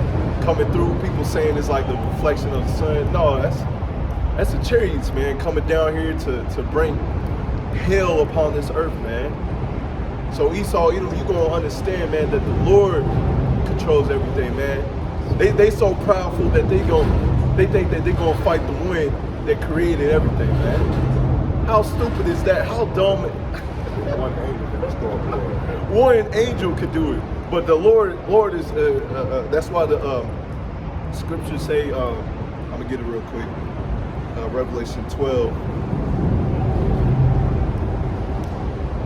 coming through. People saying it's like the reflection of the sun. No, that's the chariots, man, coming down here to bring hell upon this earth, man. So Esau, you gonna understand, man, that the Lord controls everything, man. They so proudful that they think that they're gonna fight the wind that created everything, man. How stupid is that? How dumb? One angel could do it, but the Lord is. That's why the scriptures say. I'm gonna get it real quick. Revelation 12.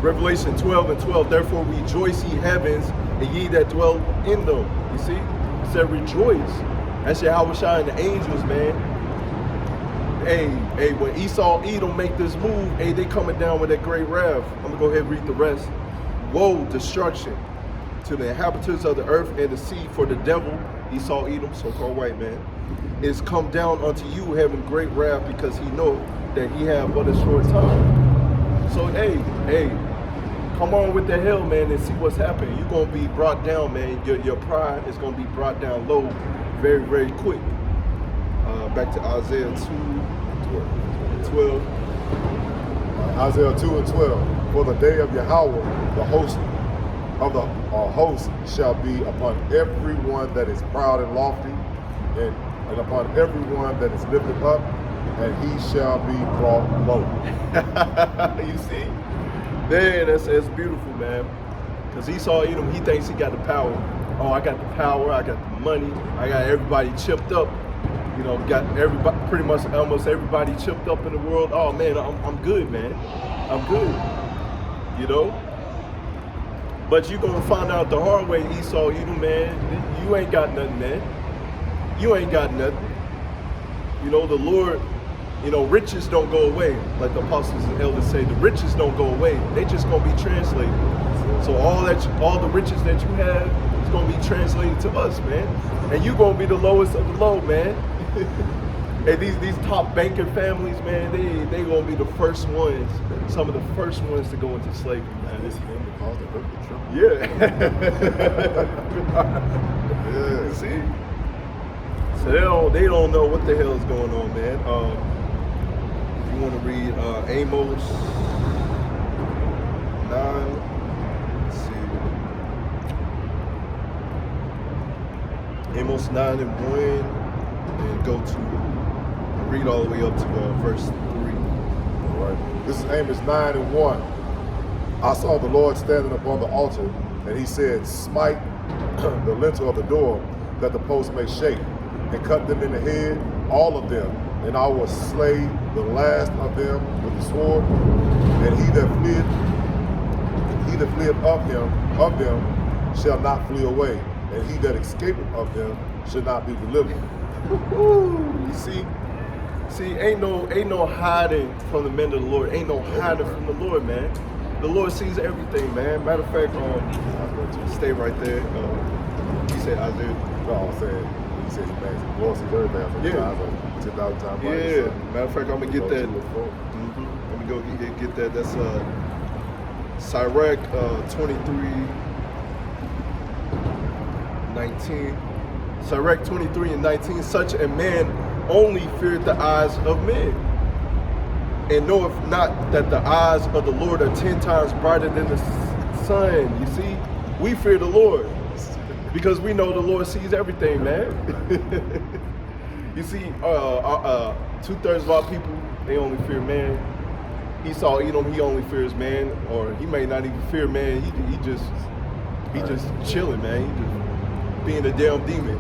Revelation 12 and 12. Therefore rejoice, ye heavens, and ye that dwell in them. You see, it said rejoice. That's Yahweh Shai and the angels, man. Hey, when Esau Edom make this move, hey, they coming down with that great wrath. I'm gonna go ahead and read the rest. Woe, destruction to the inhabitants of the earth and the sea, for the devil, Esau Edom, so-called white man, is come down unto you having great wrath, because he know that he have but a short time. So hey, come on with the hell, man, and see what's happening. You're gonna be brought down, man. Your pride is gonna be brought down low very, very quick. Back to Isaiah 2:12. Isaiah 2 and 12. For the day of Yahweh, the host of the host shall be upon everyone that is proud and lofty, and upon everyone that is lifted up, and he shall be brought low. You see? Man, that's beautiful, man. Because Esau Edom, he thinks he got the power. Oh, I got the power, I got the money, I got everybody chipped up. You know, got everybody, pretty much almost everybody chipped up in the world. Oh man, I'm good, man. I'm good. You know? But you're gonna find out the hard way, Esau Edom, man. You ain't got nothing, man. You ain't got nothing. You know, the Lord You know, riches don't go away. Like the apostles and elders say, the riches don't go away. They just gonna be translated. So all the riches that you have is gonna be translated to us, man. And you gonna be the lowest of the low, man. And these top banking families, man, they gonna be the first ones, some of the first ones to go into slavery, man. This him because the earth will tremble. Yeah. Yeah. You see? So they don't know what the hell is going on, man. If you want to read Amos 9, let's see. Amos 9 and 1, and go to read all the way up to verse 3. All right. This is Amos 9 and 1. I saw the Lord standing upon the altar, and he said, smite the lintel of the door, that the post may shake, and cut them in the head, all of them, and I will slay the last of them with the sword, and he that fleeth of them shall not flee away, and he that escapeth of them shall not be delivered. You see, ain't no hiding from the men of the Lord. Ain't no hiding from the Lord, man. The Lord sees everything, man. Matter of fact, stay right there. He said Isaiah. No, I'm saying, he said he makes the Lord sees everything from Yeah. the eyes of 10,000 times. Yeah. Matter of fact, I'm gonna get that. Go to and fro. Let me go get that. That's Sirach 23:19. Sirach 23:19. Such a man only feareth the eyes of men, and knoweth not that the eyes of the Lord are 10 times brighter than the sun. You see, we fear the Lord because we know the Lord sees everything, man. You see, 2/3 of our people, they only fear man. Esau, Edom, he only fears man, or he may not even fear man. He just chilling, man. He just being a damn demon.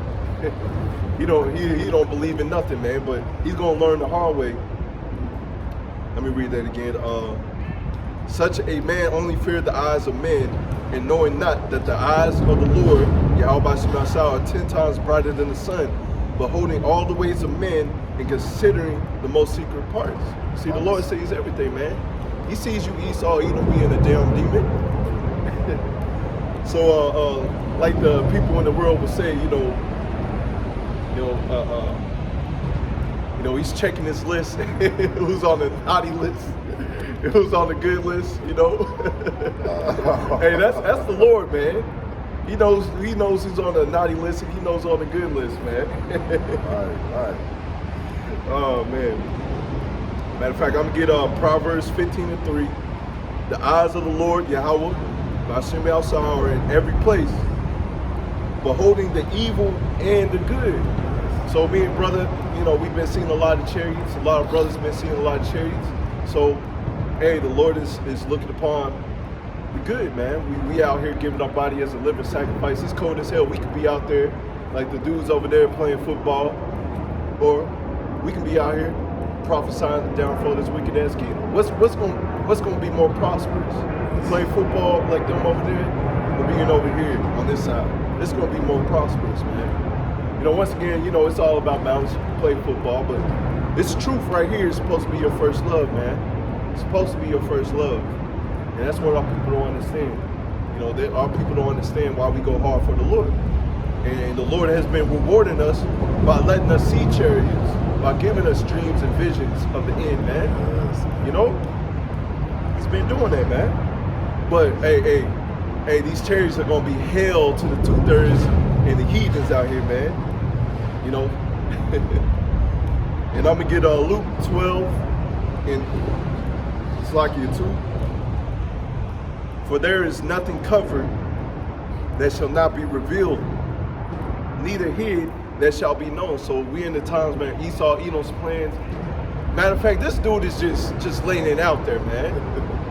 He don't believe in nothing, man. But he's gonna learn the hard way. Let me read that again. Such a man only feared the eyes of men, and knowing not that the eyes of the Lord, Yahweh Shemashah, are 10 times brighter than the sun, beholding all the ways of men and considering the most secret parts. See, the Lord sees everything, man. He sees you, Esau, Edom, being a damn demon. So, like the people in the world would say, he's checking his list. Who's on the naughty list? Who's on the good list? Hey, that's the Lord, man. He knows who's on the naughty list, and he knows on the good list, man. All right. Oh man. Matter of fact, I'm gonna get Proverbs 15:3. The eyes of the Lord, Yahweh, Hashem Yahweh, are in every place, beholding the evil and the good. So me and brother, we've been seeing a lot of chariots. A lot of brothers been seeing a lot of chariots. So, hey, the Lord is looking upon the good, man. We out here giving our body as a living sacrifice. It's cold as hell. We could be out there like the dudes over there playing football, or we can be out here prophesying the downfall of this wicked ass kingdom. What's gonna be more prosperous? Play football like them over there, or being over here on this side? It's gonna be more prosperous, man. Once again, it's all about balance. You can play football, but this truth right here is supposed to be your first love, man. It's supposed to be your first love. And that's what our people don't understand. Our people don't understand why we go hard for the Lord. And the Lord has been rewarding us by letting us see chariots, by giving us dreams and visions of the end, man. He's been doing that, man. But hey, these chariots are gonna be hell to the 2/3 and the heathens out here, man. And I'm gonna get Luke 12 and Slakia 2. For there is nothing covered that shall not be revealed, neither hid that shall be known. So we in the times, man, Esau, Edom's plans. Matter of fact, this dude is just laying it out there, man.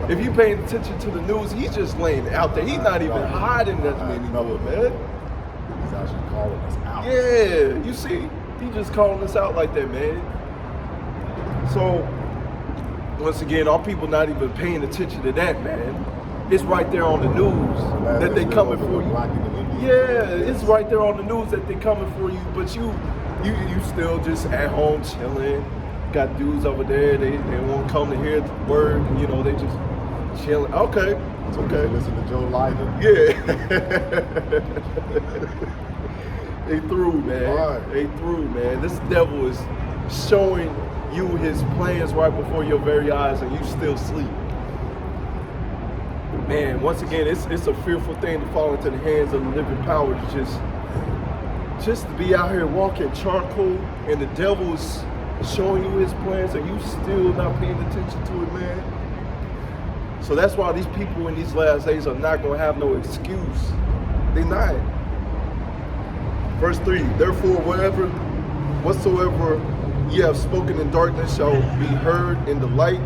If you paying attention to the news, he's just laying it out there. He's not even hiding nothing anymore, man. He's actually calling us out. Yeah, you see, he just calling us out like that, man. So, once again, our people not even paying attention to that, man. It's right there on the news that they coming for you. Yeah, it's right there on the news that they coming for you, but you still just at home chilling, got dudes over there, they won't come to hear the word, you know, they just chilling. Okay, it's okay. Listen to Joe Biden. Yeah. They through, man. Right. They through, man. This devil is showing you his plans right before your very eyes, and you still sleep. Man, once again, it's a fearful thing to fall into the hands of the living power. To just to be out here walking charcoal, and the devil's showing you his plans, and you still not paying attention to it, man. So that's why these people in these last days are not going to have no excuse. They're not. Verse 3, therefore whatsoever ye have spoken in darkness shall be heard in the light,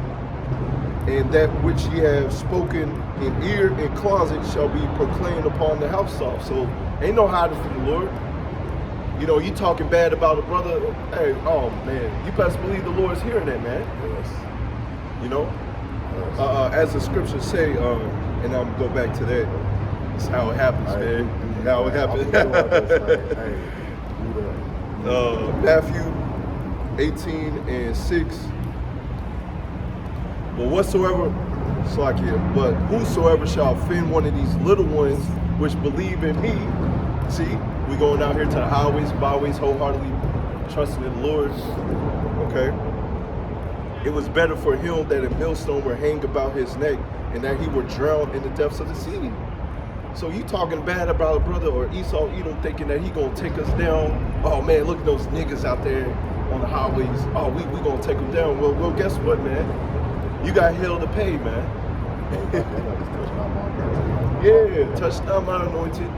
and that which ye have spoken in ear and closet shall be proclaimed upon the housetop. So ain't no hiding from the Lord. You know, you talking bad about a brother, hey, oh man, you best believe the Lord's hearing that, man. Yes. You know? Yes. As the scriptures say, and I'm gonna go back to that. It's how it happens, man. How it happens. Matthew 18:6. But whosoever shall offend one of these little ones which believe in me, see, we going out here to the highways, byways, wholeheartedly trusting in the Lord. Okay. It was better for him that a millstone were hang about his neck, and that he were drowned in the depths of the sea. So you talking bad about a brother or Esau Edom, thinking that he gonna take us down? Oh man, look at those niggas out there on the highways. Oh, we gonna take them down. Well, guess what, man? You got hell to pay, man. Yeah, touch not my anointed,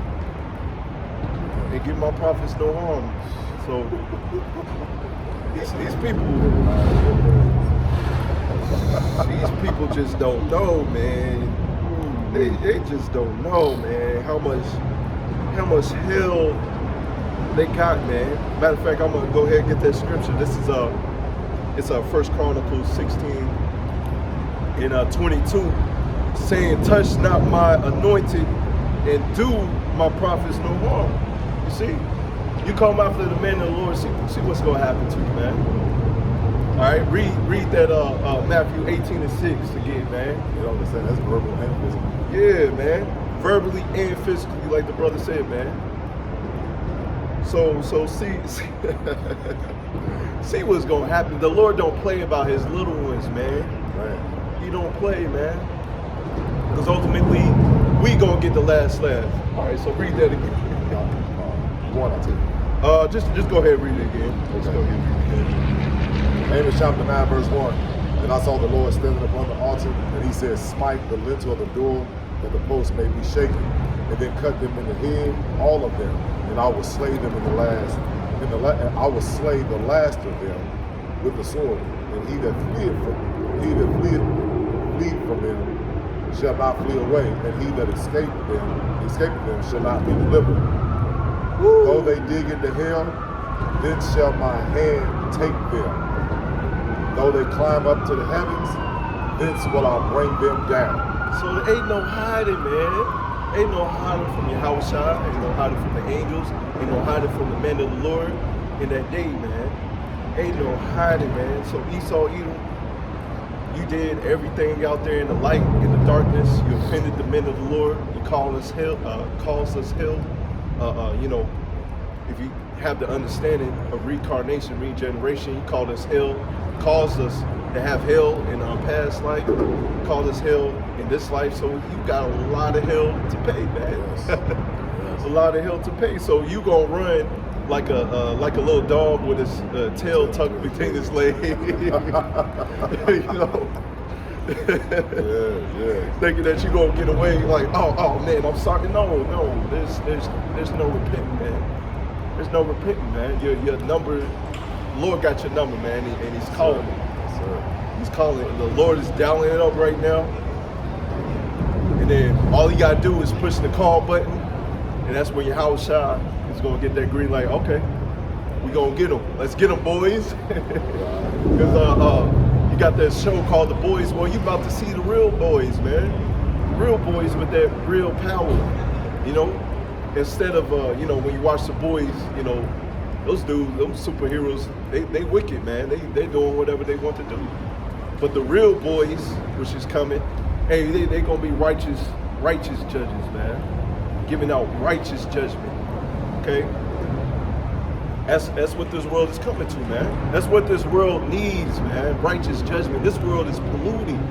and give my prophets no harm. So these people just don't know, man. They just don't know, man, how much hell they got, man. Matter of fact, I'm gonna go ahead and get that scripture. This is it's 1 Chronicles 16 and 22, saying, "Touch not my anointed, and do my prophets no harm." You see, you come after the man of the Lord. See what's gonna happen to you, man. All right, read that Matthew 18:6 again, man. You know what I'm saying? That's verbal and physical. Yeah, man. Verbally and physically, like the brother said, man. So see what's gonna happen. The Lord don't play about his little ones, man. Right. He don't play, man. Because ultimately, we gonna get the last laugh. All right, so read that again. One or two. Just go ahead and read it again. Just go ahead and read it again. Amos chapter 9, verse 1. And I saw the Lord standing upon the altar, and he said, smite the lintel of the door, that the post may be shaken, and then cut them in the head, all of them, and I will slay them in the last. I will slay the last of them with the sword, and he that fleeth from them shall not flee away, and he that escaped them shall not be delivered. Woo. Though they dig into hell, then shall my hand take them. Though they climb up to the heavens, thence will I bring them down. So there ain't no hiding, man. Ain't no hiding from Yahushua. Ain't no hiding from the angels. Ain't no hiding from the men of the Lord in that day, man. Ain't no hiding, man. So Esau, Edom, you did everything out there in the light, in the darkness. You offended the men of the Lord. You caused us hell. You know, if you have the understanding of reincarnation, regeneration, you called us hell. Caused us to have hell in our past life, called us hell in this life, so you got a lot of hell to pay, man. Yes. A lot of hell to pay. So you gonna run like a little dog with his tail tucked between his legs, you know. Yeah. Thinking that you gonna get away, like, oh man, I'm sorry. No, there's no repenting, man. There's no repenting, man. Your number. Lord got your number, man, and he's calling it. Yes, he's calling it. The Lord is dialing it up right now. And then all you gotta do is push the call button, and that's when your Yahushua is gonna get that green light. Okay, we gonna get them. Let's get them, boys. Because you got that show called The Boys. Well, you about to see the real boys, man. Real boys with that real power, you know. Instead of, you know, when you watch The Boys, you know, those dudes, those superheroes, they wicked, man. They doing whatever they want to do. But the real boys, which is coming, hey, they gonna be righteous judges, man. Giving out righteous judgment. Okay? That's what this world is coming to, man. That's what this world needs, man. Righteous judgment. This world is polluting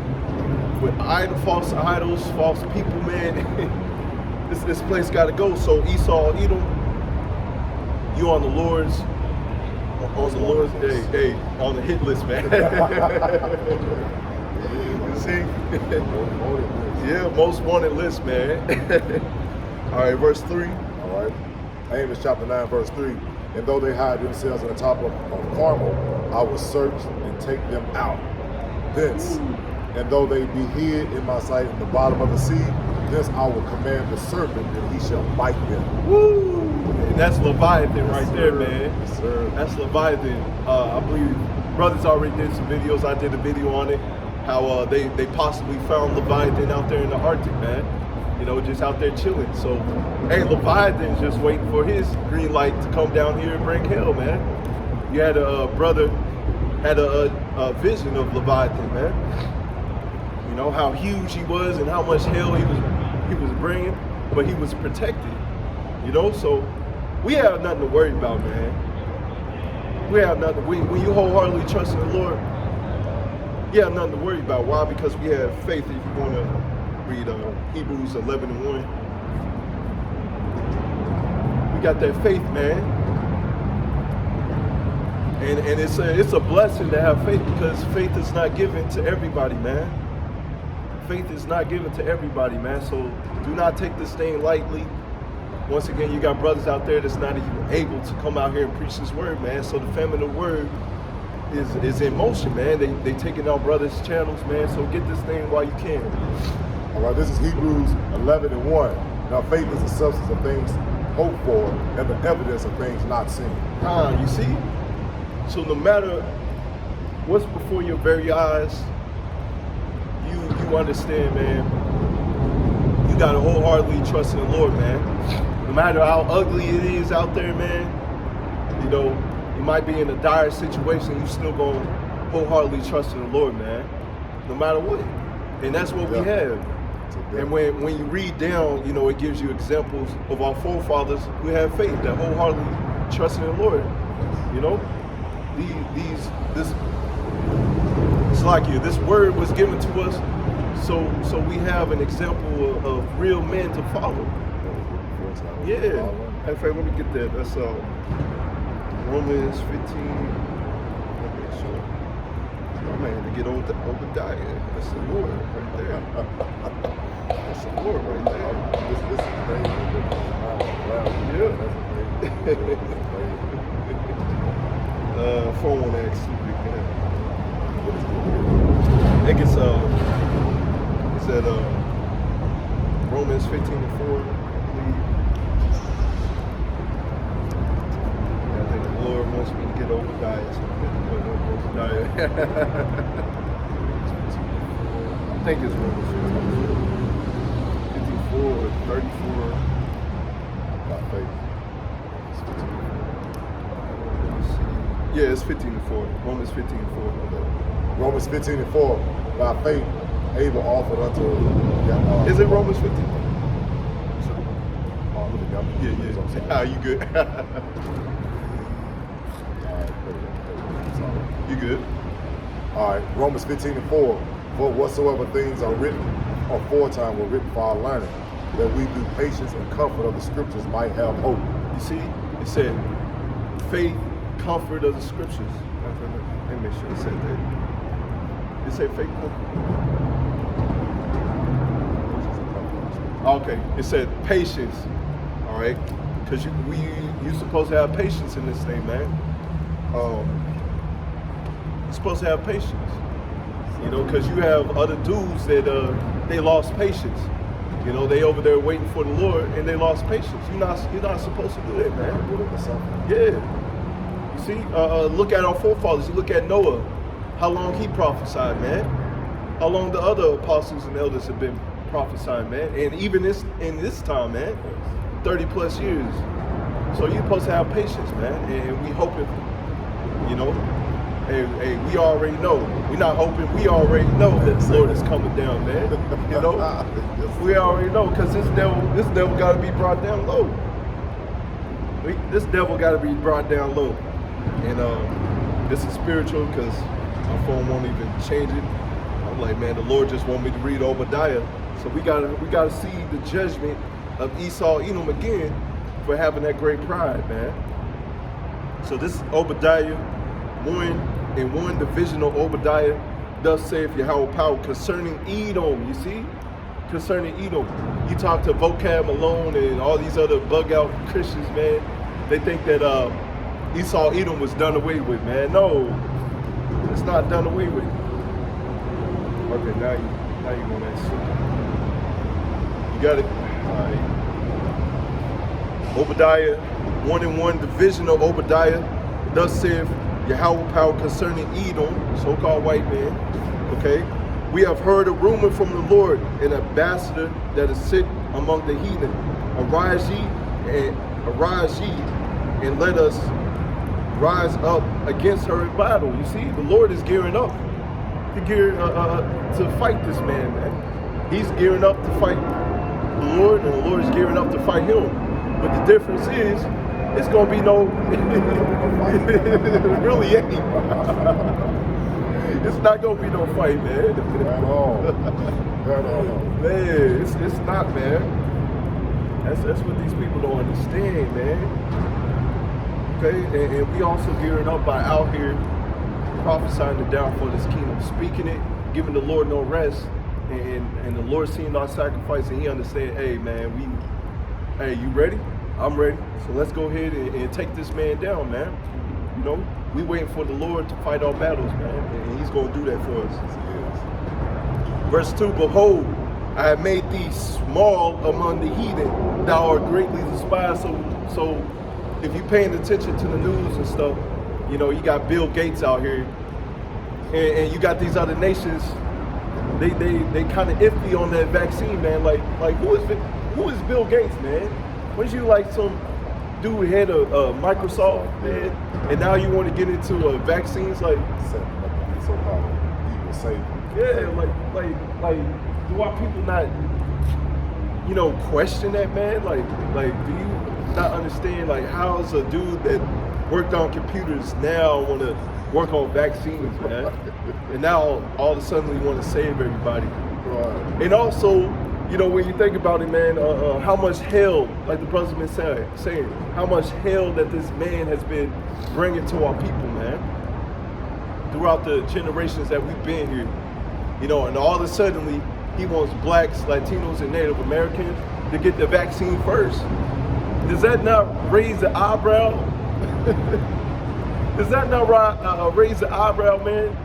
with false idols, false people, man. this place gotta go. So Esau, Edom, you on the Lord's hey, on the hit list, man. You see? Yeah, most wanted list, man. All right, verse 3. All right. Amos chapter 9, verse 3. And though they hide themselves in the top of Carmel, I will search and take them out thence. And though they be hid in my sight in the bottom of the sea, thence I will command the serpent, and he shall bite them. Woo! And that's Leviathan right there, man. Yes, sir. That's Leviathan. I believe brothers already did some videos. I did a video on it. How they possibly found Leviathan out there in the Arctic, man. You know, just out there chilling. So, hey, Leviathan's just waiting for his green light to come down here and bring hell, man. You had a brother had a vision of Leviathan, man. You know how huge he was and how much hell he was bringing, but he was protected. You know, so we have nothing to worry about, man. We have nothing. When you wholeheartedly trust in the Lord, you have nothing to worry about. Why? Because we have faith. If you want to read Hebrews 11:1, we got that faith, man. And it's a blessing to have faith, because faith is not given to everybody, man. Faith is not given to everybody, man. So do not take this thing lightly. Once again, you got brothers out there that's not even able to come out here and preach this word, man. So the famine of word is in motion, man. They taking out brothers' channels, man. So get this thing while you can. All right, this is Hebrews 11:1. Now faith is the substance of things hoped for and the evidence of things not seen. You see? So no matter what's before your very eyes, you understand, man. You gotta wholeheartedly trust in the Lord, man. No matter how ugly it is out there, man, you know, you might be in a dire situation, you still gonna wholeheartedly trust in the Lord, man. No matter what. And that's what we have. And when you read down, you know, it gives you examples of our forefathers who have faith, that wholeheartedly trust in the Lord. You know, it's like this word was given to us, so we have an example of real men to follow. Yeah. In fact, let me get that. That's Romans 15. Let me make sure. I'm going to get Obadiah. That's the Lord right there. That's the Lord right there. This is crazy. Yeah. Phone one X. I think it's at Romans 15:4, I believe. Yeah, I think the Lord wants me to get Obadiah. So I'm going to get Obadiah. I think it's Romans 54 or 34. By faith. Yeah, it's 15:4. Romans 15:4. Romans 15:4. By faith, Abel offered unto. Is it Romans 15? Yeah. You good? You good? All right. Romans 15:4. For whatsoever things are written aforetime were written for our learning, that we through patience and comfort of the scriptures might have hope. You see, it said faith, comfort of the scriptures. Let me make sure it said that. It said faith, comfort. Okay, it said patience. All right, because you're supposed to have patience in this thing, man. You're supposed to have patience. You know, because you have other dudes that they lost patience. You know, they over there waiting for the Lord and they lost patience. You're not supposed to do that, man. Yeah. You see, look at our forefathers. You look at Noah, how long he prophesied, man. How long the other apostles and elders have been prophesying, man. And even in this time, man, 30 plus years. So you're supposed to have patience, man. And we hoping, you know, hey, we already know. We're not hoping, we already know that the Lord is coming down, man. You know? We already know, because this devil got to be brought down low. This devil got to be brought down low. And this is spiritual, because my phone won't even change it. I'm like, man, the Lord just want me to read Obadiah. So we gotta see the judgment of Esau, Edom again for having that great pride, man. So this is Obadiah 1 division of Obadiah. Thus saith Yahweh power concerning Edom. You see, concerning Edom. You talk to Vocab Malone and all these other bug out Christians, man. They think that Esau Edom was done away with, man. No, it's not done away with. Okay, now you on that shit. You got it? All right. Obadiah, 1 division of Obadiah. Thus saith Yahweh power concerning Edom, so-called white man. Okay? We have heard a rumor from the Lord, an ambassador that is sick among the heathen. Arise ye, and let us rise up against her in battle. You see, the Lord is gearing up to fight this man. He's gearing up to fight the Lord, and the Lord is gearing up to fight him. But the difference is, it's gonna be no, it really ain't. It's not gonna be no fight, man. At all. Man, it's not, man. That's what these people don't understand, man. Okay, and we also gearing up by out here prophesying the downfall of this kingdom, speaking it, giving the Lord no rest, and the Lord seeing our sacrifice, and He understand, hey man, hey, you ready? I'm ready. So let's go ahead and take this man down, man. You know, we waiting for the Lord to fight our battles, man, and He's gonna do that for us. Verse 2, behold, I have made thee small among the heathen, thou art greatly despised. So if you're paying attention to the news and stuff, you know, you got Bill Gates out here, and you got these other nations, they kind of iffy on that vaccine, man. Like who is Bill Gates, man? Was you like some dude head of Microsoft, man, and now you want to get into vaccines, like so-called evil Satan. Yeah, like do our people not, you know, question that, man? Like do you not understand, like, how's a dude that worked on computers now want to work on vaccines, man? And now all of a sudden we want to save everybody. Right. And also, you know, when you think about it, man, how much hell, like the brother's been saying, how much hell that this man has been bringing to our people, man, throughout the generations that we've been here. You know, and all of a sudden he wants blacks, Latinos, and Native Americans to get the vaccine first. Does that not raise the eyebrow? Does that not raise the eyebrow, man?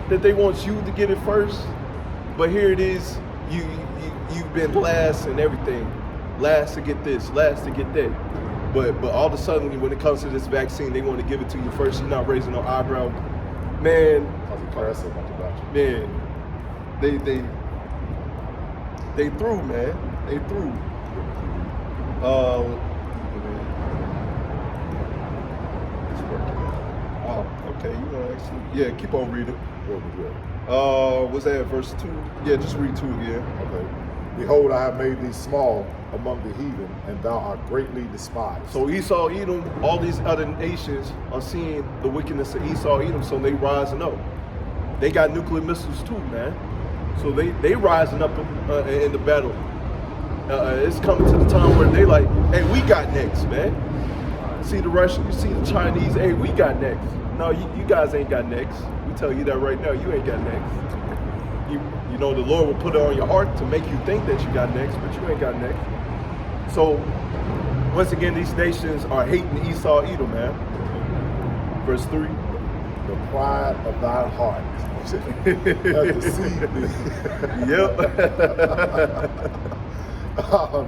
That they want you to get it first, but here it is, you've been last and everything, last to get this, last to get that. But all of a sudden, when it comes to this vaccine, they want to give it to you first. You're not raising no eyebrow, man. Man, they through, man. They through. Okay, you know, actually, yeah, keep on reading. Was that verse 2? Yeah, just read 2 again. Okay. Behold, I have made thee small among the heathen, and thou art greatly despised. So Esau, Edom, all these other nations are seeing the wickedness of Esau, Edom, so they rising up. They got nuclear missiles too, man. So they rising up in the battle. It's coming to the time where they like, hey, we got next, man. See the Russians, you see the Chinese, hey, we got next. No, you guys ain't got next. We tell you that right now, you ain't got next. You know, the Lord will put it on your heart to make you think that you got next, but you ain't got next. So, once again, these nations are hating Esau, Edom, man. Verse 3. The pride of thy heart hath deceived thee. Yep.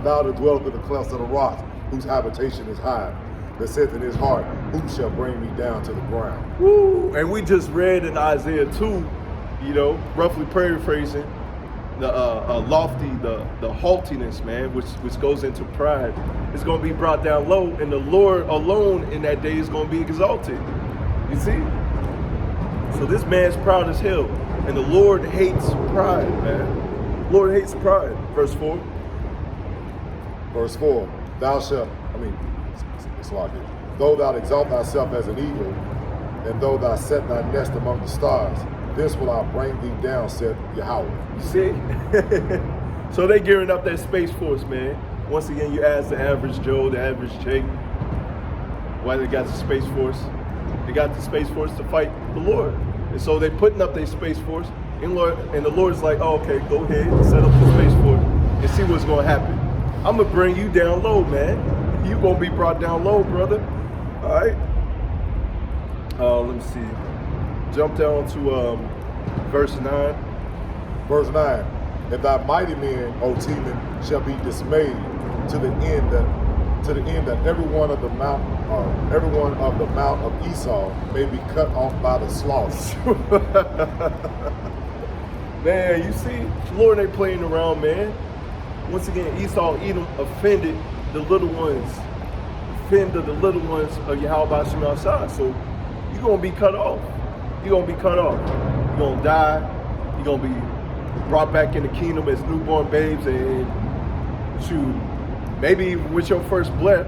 Thou that dwellest in the clefts of the rocks, whose habitation is high, that saith in his heart, who shall bring me down to the ground? Woo! And we just read in Isaiah 2, you know, roughly paraphrasing, lofty, the haughtiness, man, which goes into pride, is going to be brought down low, and the Lord alone in that day is going to be exalted. You see? So this man's proud as hell, and the Lord hates pride, man. Lord hates pride. Verse 4. Verse 4, it's like it. Though thou exalt thyself as an eagle, and though thou set thy nest among the stars, this will I bring thee down, said Yahweh. You see? So they gearing up that Space Force, man. Once again, you ask the average Joe, the average Jake, why they got the Space Force. They got the Space Force to fight the Lord. And so they putting up their Space Force, and the Lord's like, oh, okay, go ahead, set up the Space Force, and see what's going to happen. I'm going to bring you down low, man. You going to be brought down low, brother. All right? Let me see. Jump down to verse 9. Verse 9, and thy mighty men, O Teman, shall be dismayed to the end that everyone of the mount of Esau may be cut off by the slaughter. Man, you see, Lord ain't playing around, man. Once again, Esau, Edom offended the little ones, of Yahweh Shem outside. So you're going to be cut off. You're going to be cut off. You're going to die. You're going to be brought back in the kingdom as newborn babes, and shoot, maybe with your first breath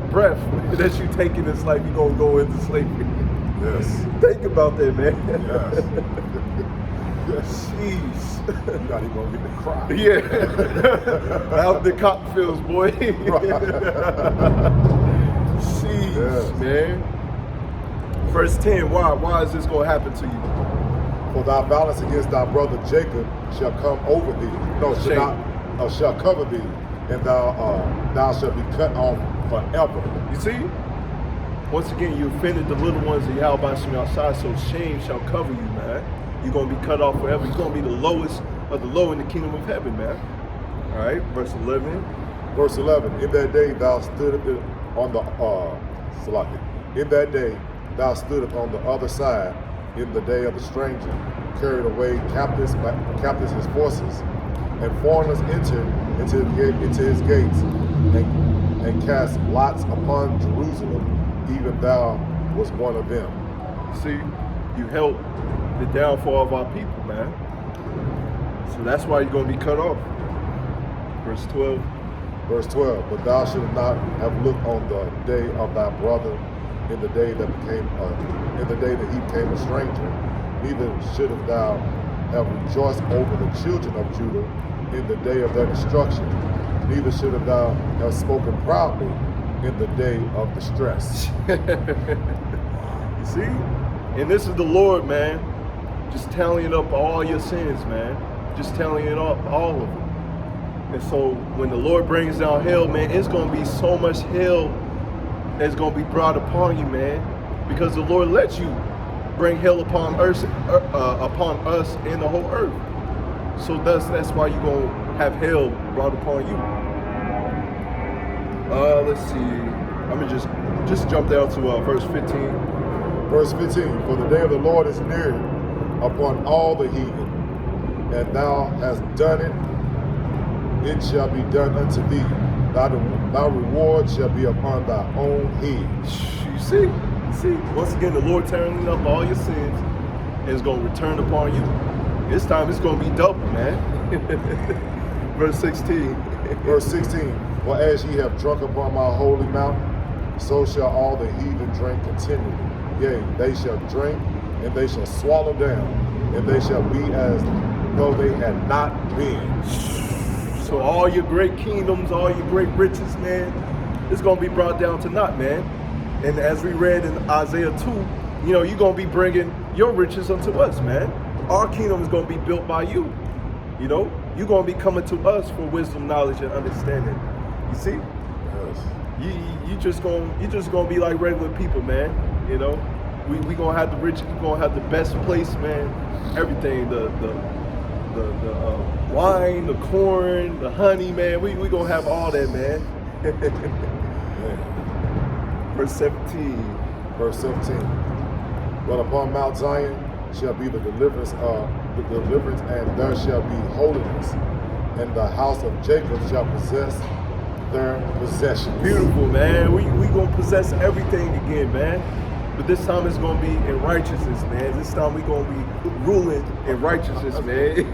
that you take in this life, you're going to go into slavery. Yes. Think about that, man. Yes. Yes. Jeez. You're not even going to get to cry. Yeah. Out the cotton fields, boy. Jeez, Yes. man. Verse 10, why is this going to happen to you? For thy violence against thy brother Jacob shall come over thee. No, shall cover thee, and thou shalt be cut off forever. You see? Once again, you offended the little ones of Yahweh Shem outside, so shame shall cover you, man. You're going to be cut off forever. You're going to be the lowest of the low in the kingdom of heaven, man. All right, verse 11. Verse 11, in that day thou stood on the, in that day thou stood upon the other side, in the day of the stranger, carried away captives his forces, and foreigners entered into his gates, and cast lots upon Jerusalem, even thou was one of them. See, you helped the downfall of our people, man. So that's why you're going to be cut off. Verse 12. Verse 12, but thou shalt not have looked on the day of thy brother in the day that he became a stranger, neither shouldst thou have rejoiced over the children of Judah in the day of their destruction, neither shouldst thou have spoken proudly in the day of distress. You see? And this is the Lord, man, just tallying up all your sins, man. Just tallying up all of them. And so when the Lord brings down hell, man, it's going to be so much hell that's going to be brought upon you, man, because the Lord lets you bring hell upon us in the whole earth. So that's why you're going to have hell brought upon you. Let's see. I'm going to just jump down to verse 15. Verse 15, for the day of the Lord is near upon all the heathen, and thou hast done it, it shall be done unto thee. Thy reward shall be upon thy own head. You see? Once again, the Lord tearing up all your sins, and it's going to return upon you. This time it's going to be double, man. Verse 16. Verse 16, for as ye have drunk upon my holy mountain, so shall all the heathen drink continually. Yea, they shall drink, and they shall swallow down, and they shall be as though they had not been. So all your great kingdoms, all your great riches, man, it's going to be brought down to naught, man. And as we read in Isaiah 2, you know, you're going to be bringing your riches unto us, man. Our kingdom is going to be built by you. You know, you're going to be coming to us for wisdom, knowledge, and understanding. You see? Yes. You just gonna be like regular people, man. You know, we gonna have the riches, we gonna have the best place, man. Everything, the wine, the corn, the honey, man. We gonna have all that, man. Verse 17. Verse 17. But upon Mount Zion shall be the deliverance, and there shall be holiness, and the house of Jacob shall possess their possessions. Beautiful, man. We gonna possess everything again, man. But this time it's gonna be in righteousness, man. This time we gonna be ruling in righteousness, man.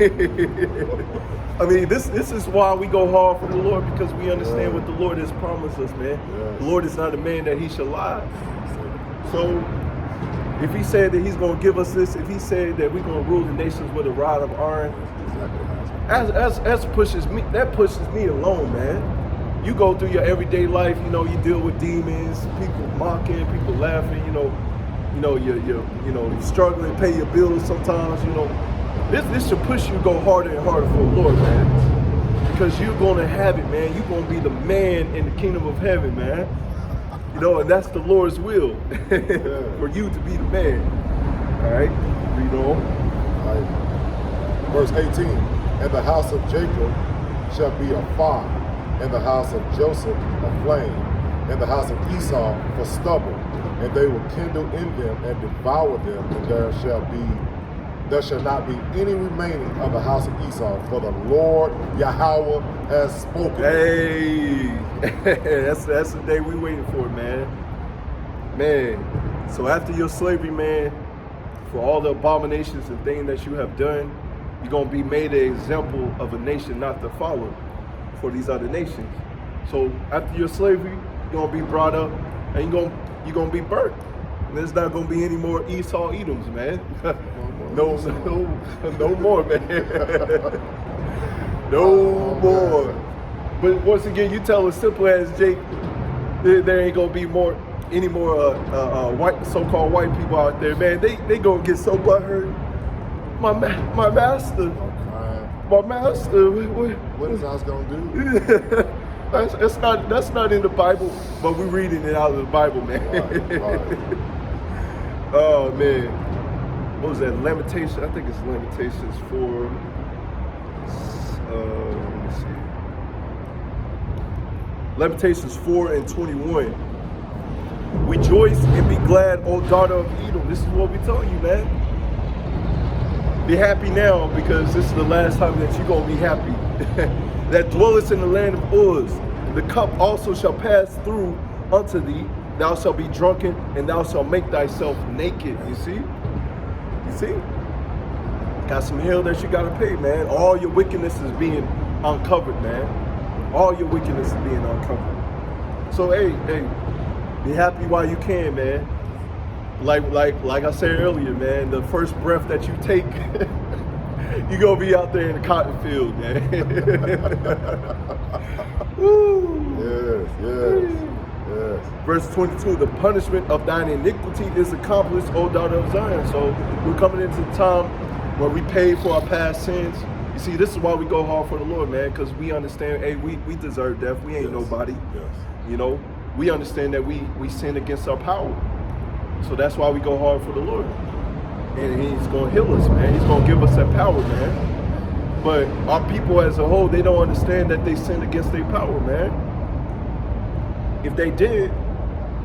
I mean, this is why we go hard for the Lord, because we understand what the Lord has promised us, man. Yes. The Lord is not a man that he shall lie. So if he said that he's gonna give us this, if he said that we're gonna rule the nations with a rod of iron, as pushes me, that pushes me alone, man. You go through your everyday life, you know, you deal with demons, people mocking, people laughing, you're struggling to pay your bills sometimes, you know. This should push you to go harder and harder for the Lord, man. Because you're gonna have it, man. You're gonna be the man in the kingdom of heaven, man. You know, and that's the Lord's will for you to be the man. All right, read on. All right. Verse 18, and the house of Jacob shall be a fire, and the house of Joseph a flame, and the house of Esau for stubble, and they will kindle in them and devour them, and there shall not be any remaining of the house of Esau, for the Lord Yahweh has spoken. Hey, that's the day we waiting for, man. Man, so after your slavery, man, for all the abominations and things that you have done, you're gonna be made an example of a nation not to follow for these other nations. So after your slavery, you're gonna be brought up and you're gonna be burnt. And there's not gonna be any more Esau Edoms, man. No more, man. No more. But once again, you tell as simple as Jake, there ain't gonna be any more white, so-called white people out there, man. They gonna get so butthurt. My master. What is us gonna do? That's not in the Bible, but we're reading it out of the Bible, man. Right. Oh man, what was that? Lamentations. I think it's Lamentations 4. Let me see. Lamentations 4:21. Rejoice and be glad, O daughter of Edom. This is what we tell you, man. Be happy now, because this is the last time that you're gonna be happy. That dwellest in the land of Uz, the cup also shall pass through unto thee. Thou shalt be drunken, and thou shalt make thyself naked. You see? Got some hell that you gotta pay, man. All your wickedness is being uncovered, man. All your wickedness is being uncovered. So hey, be happy while you can, man. Like I said earlier, man, the first breath that you take, you're gonna be out there in the cotton field, man. Yes. Verse 22, the punishment of thine iniquity is accomplished, O daughter of Zion. So we're coming into the time where we pay for our past sins. You see, this is why we go hard for the Lord, man, because we understand, hey, we deserve death. We ain't nobody. Yes. You know, we understand that we sin against our power. So that's why we go hard for the Lord. And he's going to heal us, man. He's going to give us that power, man. But our people as a whole, they don't understand that they sin against their power, man. If they did,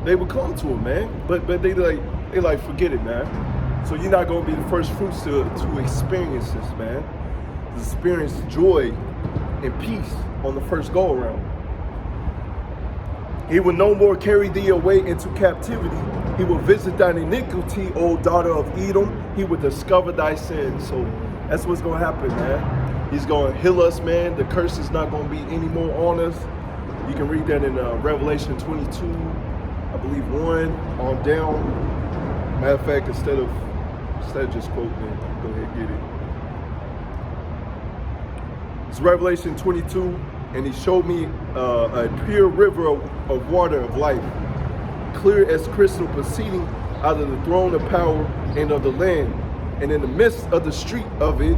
they would come to him, man. But they like forget it, man. So you're not going to be the first fruits to experience this, man. To experience joy and peace on the first go around. He will no more carry thee away into captivity. He will visit thine iniquity, O daughter of Edom. He will discover thy sins. So that's what's going to happen, man. He's going to heal us, man. The curse is not going to be any more on us. You can read that in Revelation 22, I believe 1 on down. Matter of fact, instead of just quoting it, go ahead and get it. It's Revelation 22, and he showed me a pure river of water of life, clear as crystal, proceeding out of the throne of power and of the Lamb. And in the midst of the street of it,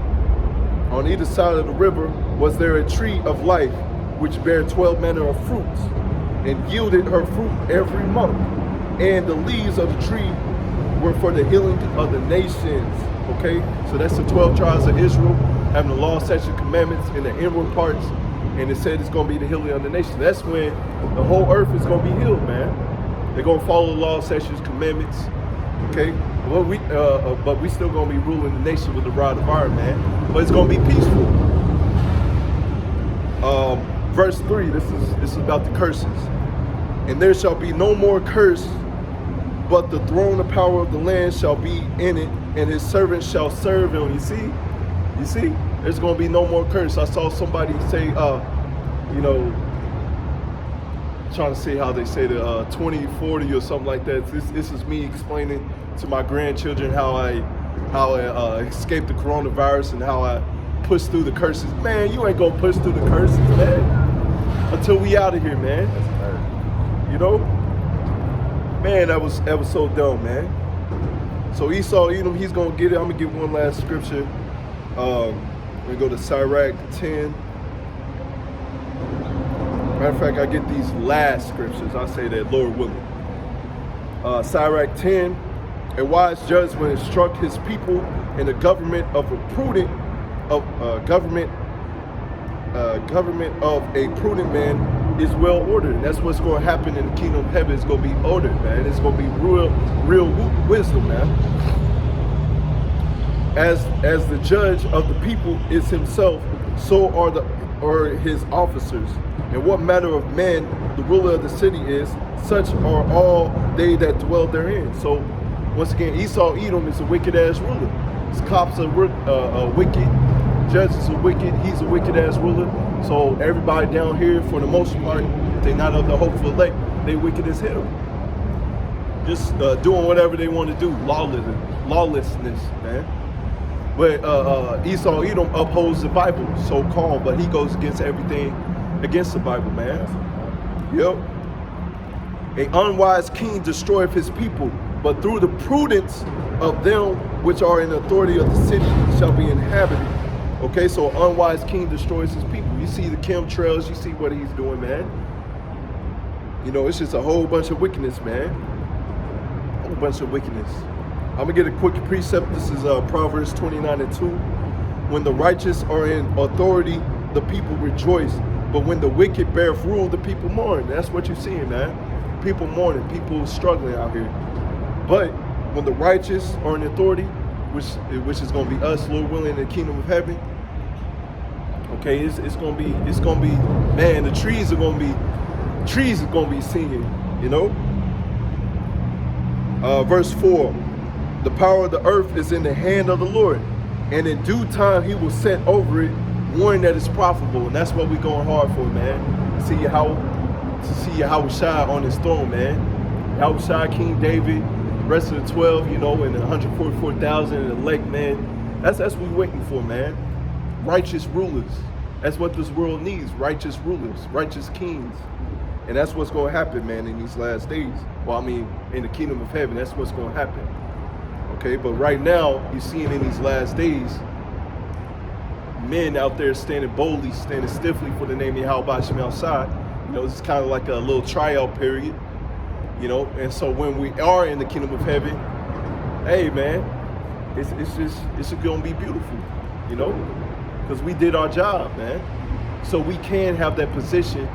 on either side of the river, was there a tree of life, which bare 12 manner of fruits, and yielded her fruit every month. And the leaves of the tree were for the healing of the nations. Okay, so that's the 12 tribes of Israel having the law, statutes, and commandments in the inward parts, and it said it's going to be the healing of the nations. That's when the whole earth is going to be healed, man. They're going to follow the law, statutes, commandments. Okay, well, but we still going to be ruling the nation with the rod of iron, man. But it's going to be peaceful. Verse 3, this is about the curses. And there shall be no more curse, but the throne of power of the land shall be in it, and his servants shall serve him. You see, there's going to be no more curse. I saw somebody say, trying to say how they say the 2040 or something like that. This is me explaining to my grandchildren how I escaped the coronavirus and how I pushed through the curses. Man, you ain't gonna push through the curses, man, until we out of here, man. You know, man, that was so dumb, man. So Esau, Edom, he's gonna get it. I'm gonna get one last scripture. We're gonna go to Sirach 10. Matter of fact, I get these last scriptures. I say that, Lord willing. Sirach 10. A wise judgment instruct his people, and the government of a prudent government of a prudent man is well ordered. And that's what's going to happen in the kingdom of heaven. It's going to be ordered, man. It's going to be real wisdom, man. As the judge of the people is himself, so are his officers. And what manner of man the ruler of the city is, such are all they that dwell therein. So once again, Esau Edom is a wicked ass ruler. His cops are wicked, judges are wicked, he's a wicked ass ruler. So everybody down here, for the most part, if they're not of the hopeful elect, they wicked as hell. Just doing whatever they want to do, lawlessness, man. But Esau Edom upholds the Bible, so called, but he goes against everything against the Bible, man. Yep. An unwise king destroyeth his people, but through the prudence of them which are in authority of the city shall be inhabited. Okay, so an unwise king destroys his people. You see the chemtrails, you see what he's doing, man. You know, it's just a whole bunch of wickedness, man. A whole bunch of wickedness. I'm gonna get a quick precept. This is Proverbs 29:2. When the righteous are in authority, the people rejoice. But when the wicked beareth rule, the people mourn. That's what you're seeing, man. People mourning, people struggling out here. But when the righteous are in authority, which is going to be us, Lord willing, in the kingdom of heaven, okay, it's going to be, man, the trees are going to be singing, you know. Verse 4, the power of the earth is in the hand of the Lord, and in due time he will set over it one that is profitable. And that's what we're going hard for, man. To see Yahushua on his throne, man. Yahushua, King David, rest of the 12, you know, and the 144,000 elect, man. That's what we're waiting for, man. Righteous rulers. That's what this world needs. Righteous rulers, righteous kings. And that's what's going to happen, man, in these last days. Well, I mean, in the kingdom of heaven, that's what's going to happen. Okay, but right now, you're seeing in these last days, men out there standing boldly, standing stiffly for the name of Yahweh Shem outside. You know, it's kind of like a little tryout period. You know, and so when we are in the kingdom of heaven, hey man, it's gonna be beautiful, you know, because we did our job, man. So we can have that position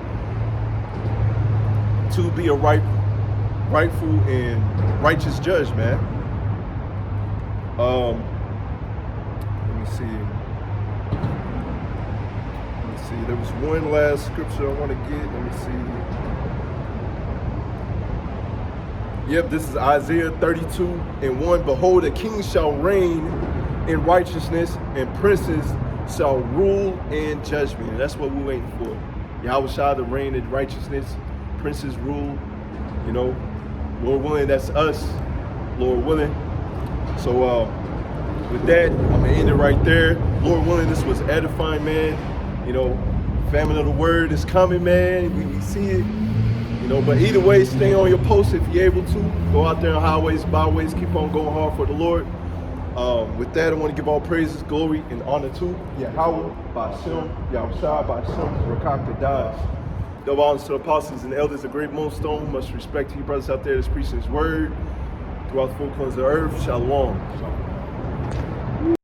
to be a rightful and righteous judge, man. Let me see. There was one last scripture I want to get. Let me see. Yep, this is Isaiah 32:1. Behold, a king shall reign in righteousness, and princes shall rule in judgment. And that's what we're waiting for. Yahushua to reign in righteousness, princes rule. You know, Lord willing, that's us. Lord willing. So with that, I'm gonna end it right there. Lord willing, this was edifying, man. You know, famine of the word is coming, man. We see it. You know, but either way, stay on your post if you're able to. Go out there on highways, byways, keep on going hard for the Lord. With that, I want to give all praises, glory, and honor to Yahweh, Ba'ashem, Yahushua, Ba'ashem, Rakak Kadash. Double honors to the apostles and the elders of Great Millstone. Much respect to you brothers out there that's preaching his word throughout the four corners of the earth. Shalom.